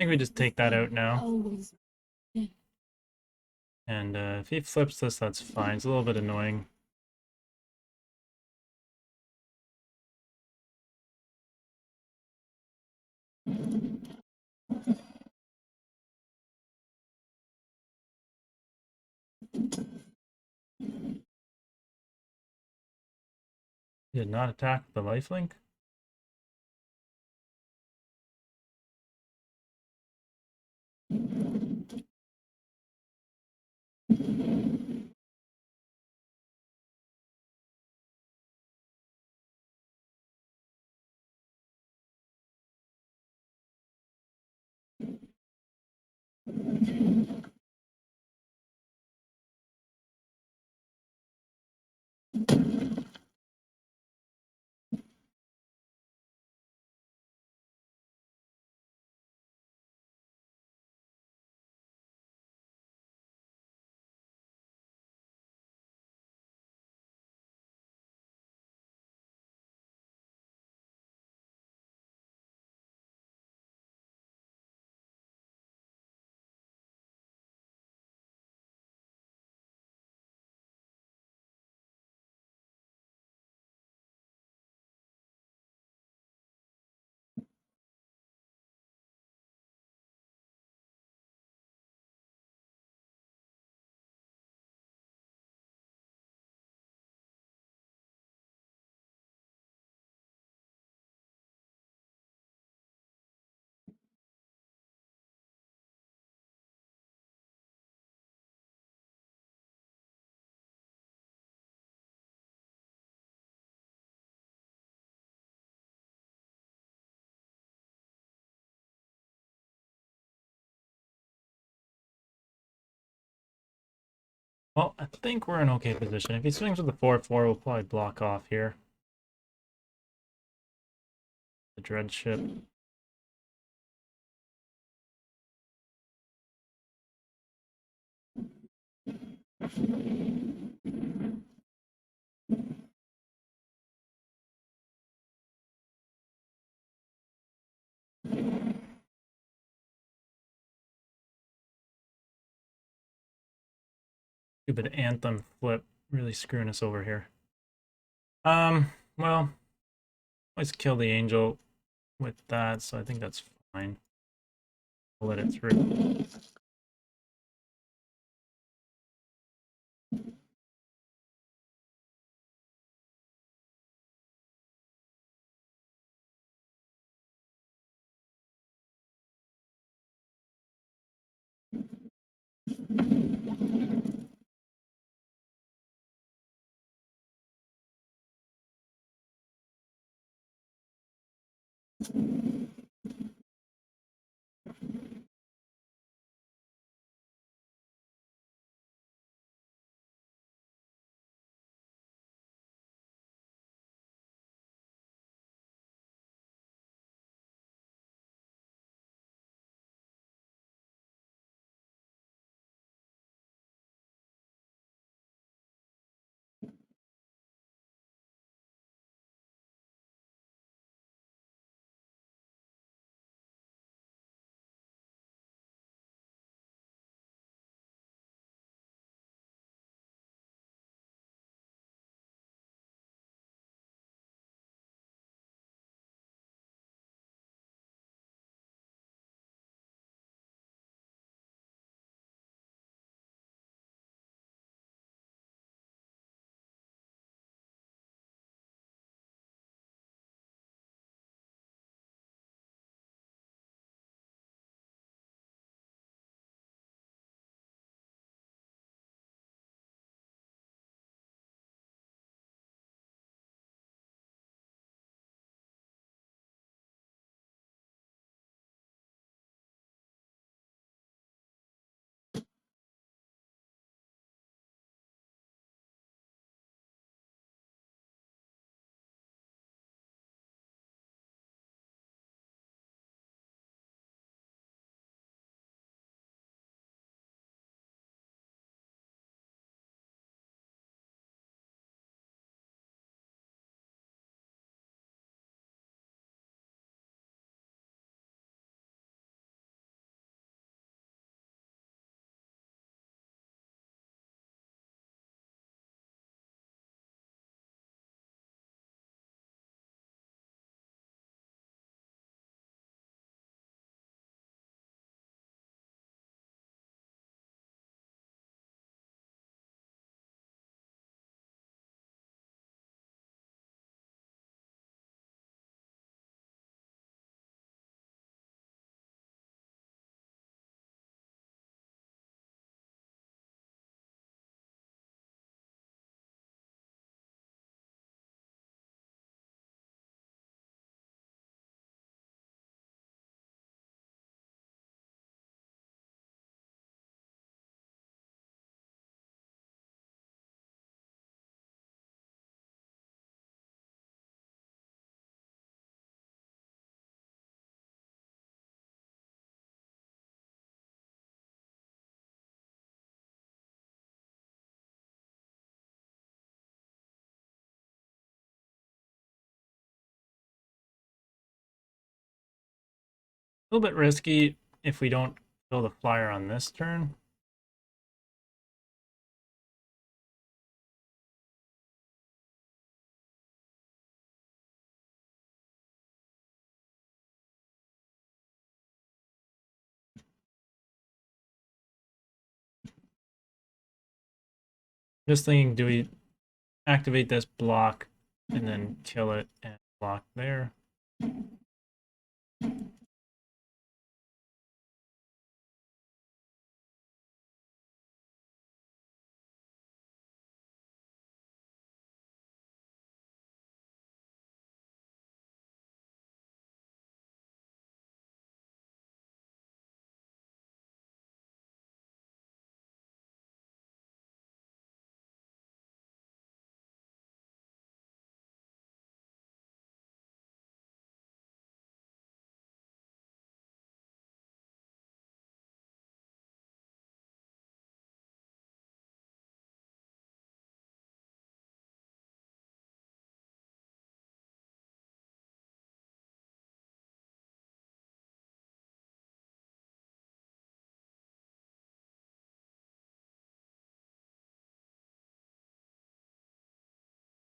I think we just take that out now. Always. And if he flips this, that's fine. It's a little bit annoying. He did not attack the lifelink. Well, I think we're in okay position. If he swings with the 4-4, we'll probably block off here. The dread ship. Stupid anthem flip really screwing us over here. Well, let's kill the angel with that, so I think that's fine. We'll let it through. A little bit risky if we don't kill the flyer on this turn. Just thinking, do we activate this block and then kill it and block there?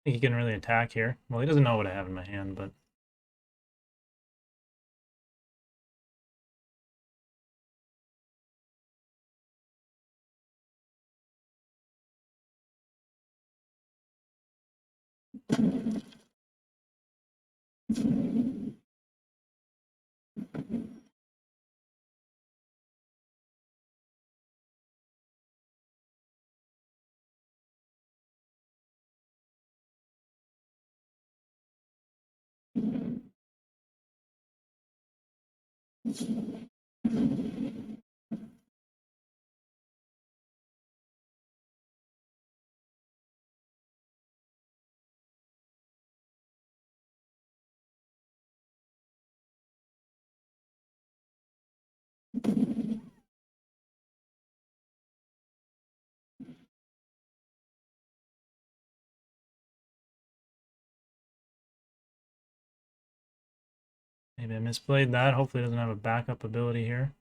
think he can really attack here. Well, he doesn't know what I have in my hand, but maybe I misplayed that. Hopefully, he doesn't have a backup ability here.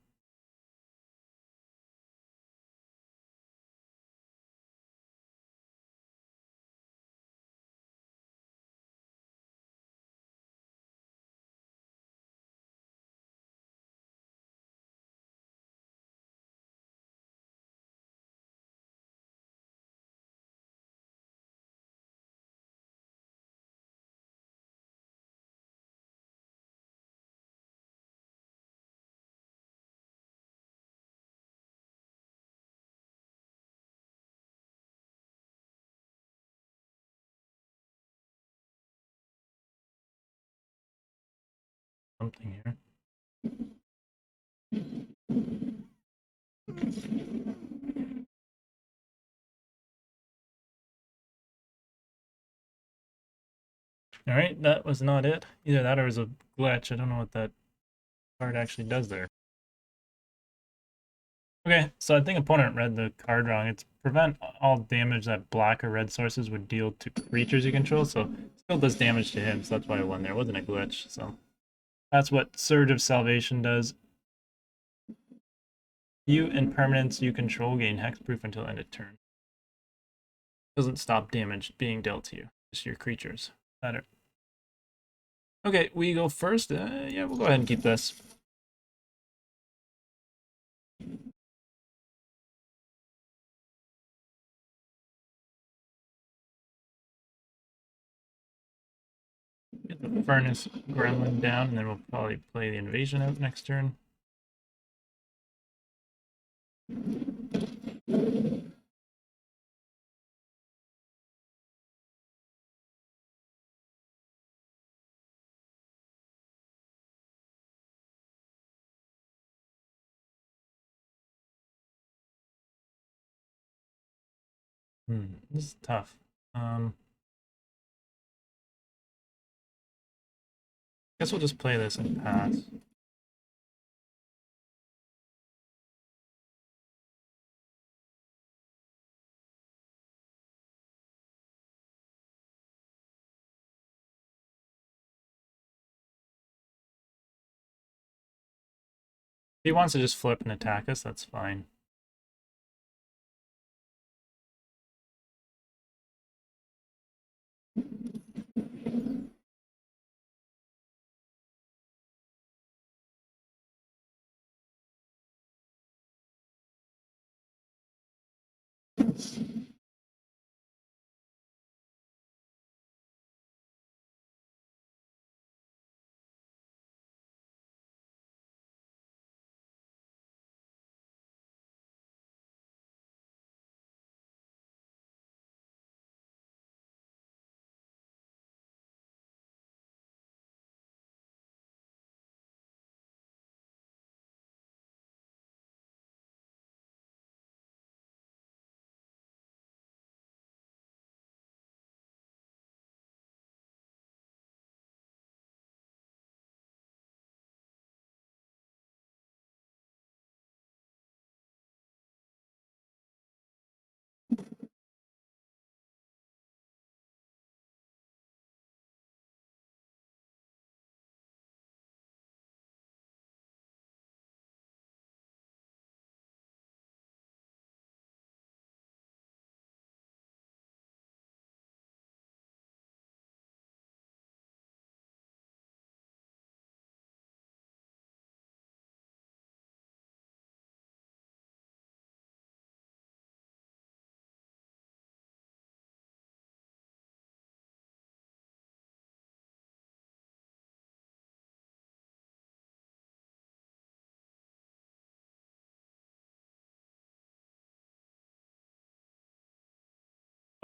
Something here. All right, that was not it. Either that or it was a glitch. I don't know what that card actually does there. Okay, so I think opponent read the card wrong. It's prevent all damage that black or red sources would deal to creatures you control, so it still does damage to him, so that's why I won there. It wasn't a glitch, so that's what Surge of Salvation does. You and permanents you control gain hexproof until end of turn. Doesn't stop damage being dealt to you, just your creatures. Better. Okay, we go first. Yeah, we'll go ahead and keep this. Get the Furnace Gremlin down, and then we'll probably play the Invasion out next turn. This is tough. Guess we'll just play this and pass. If he wants to just flip and attack us, that's fine.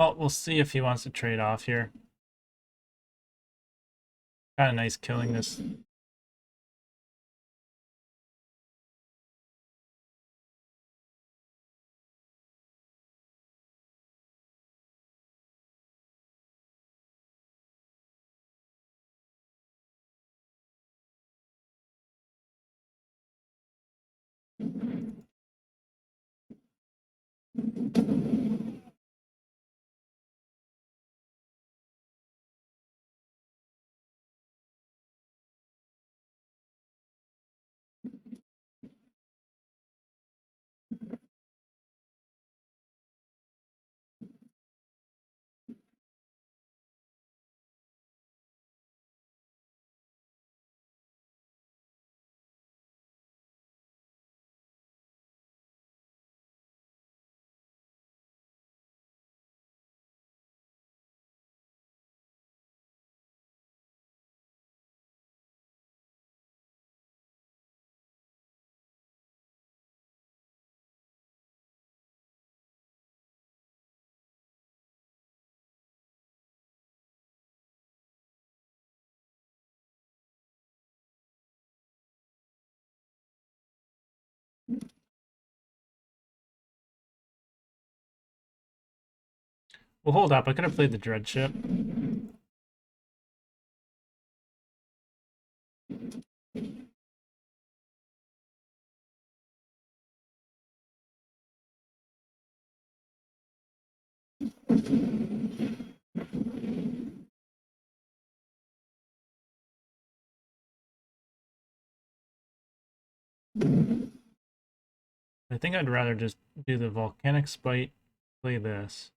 Well, we'll see if he wants to trade off here. Kind of nice killing this. Well, hold up. I could have played the dread ship. I think I'd rather just do the volcanic spite, play this.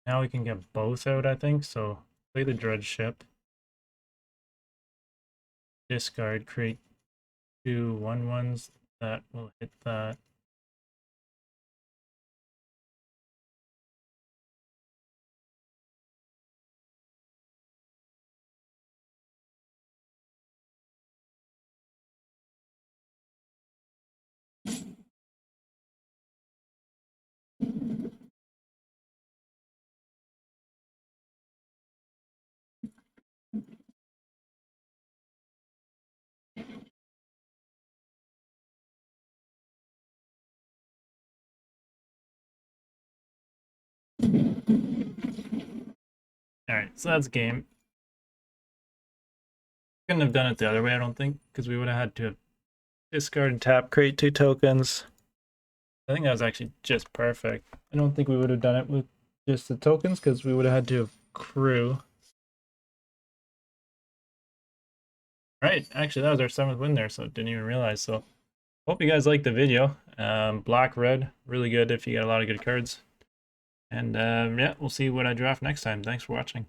Now we can get both out, I think. So play the dread ship. Discard, create 2 1/1s that will hit that. Alright, so that's game. Couldn't have done it the other way, I don't think, because we would have had to have discard, tap, create 2 tokens. I think that was actually just perfect. I don't think we would have done it with just the tokens, because we would have had to have crew. Right, actually that was our 7th win there, so didn't even realize. So hope you guys liked the video. Black, red, really good if you get a lot of good cards. And yeah, we'll see what I draft next time. Thanks for watching.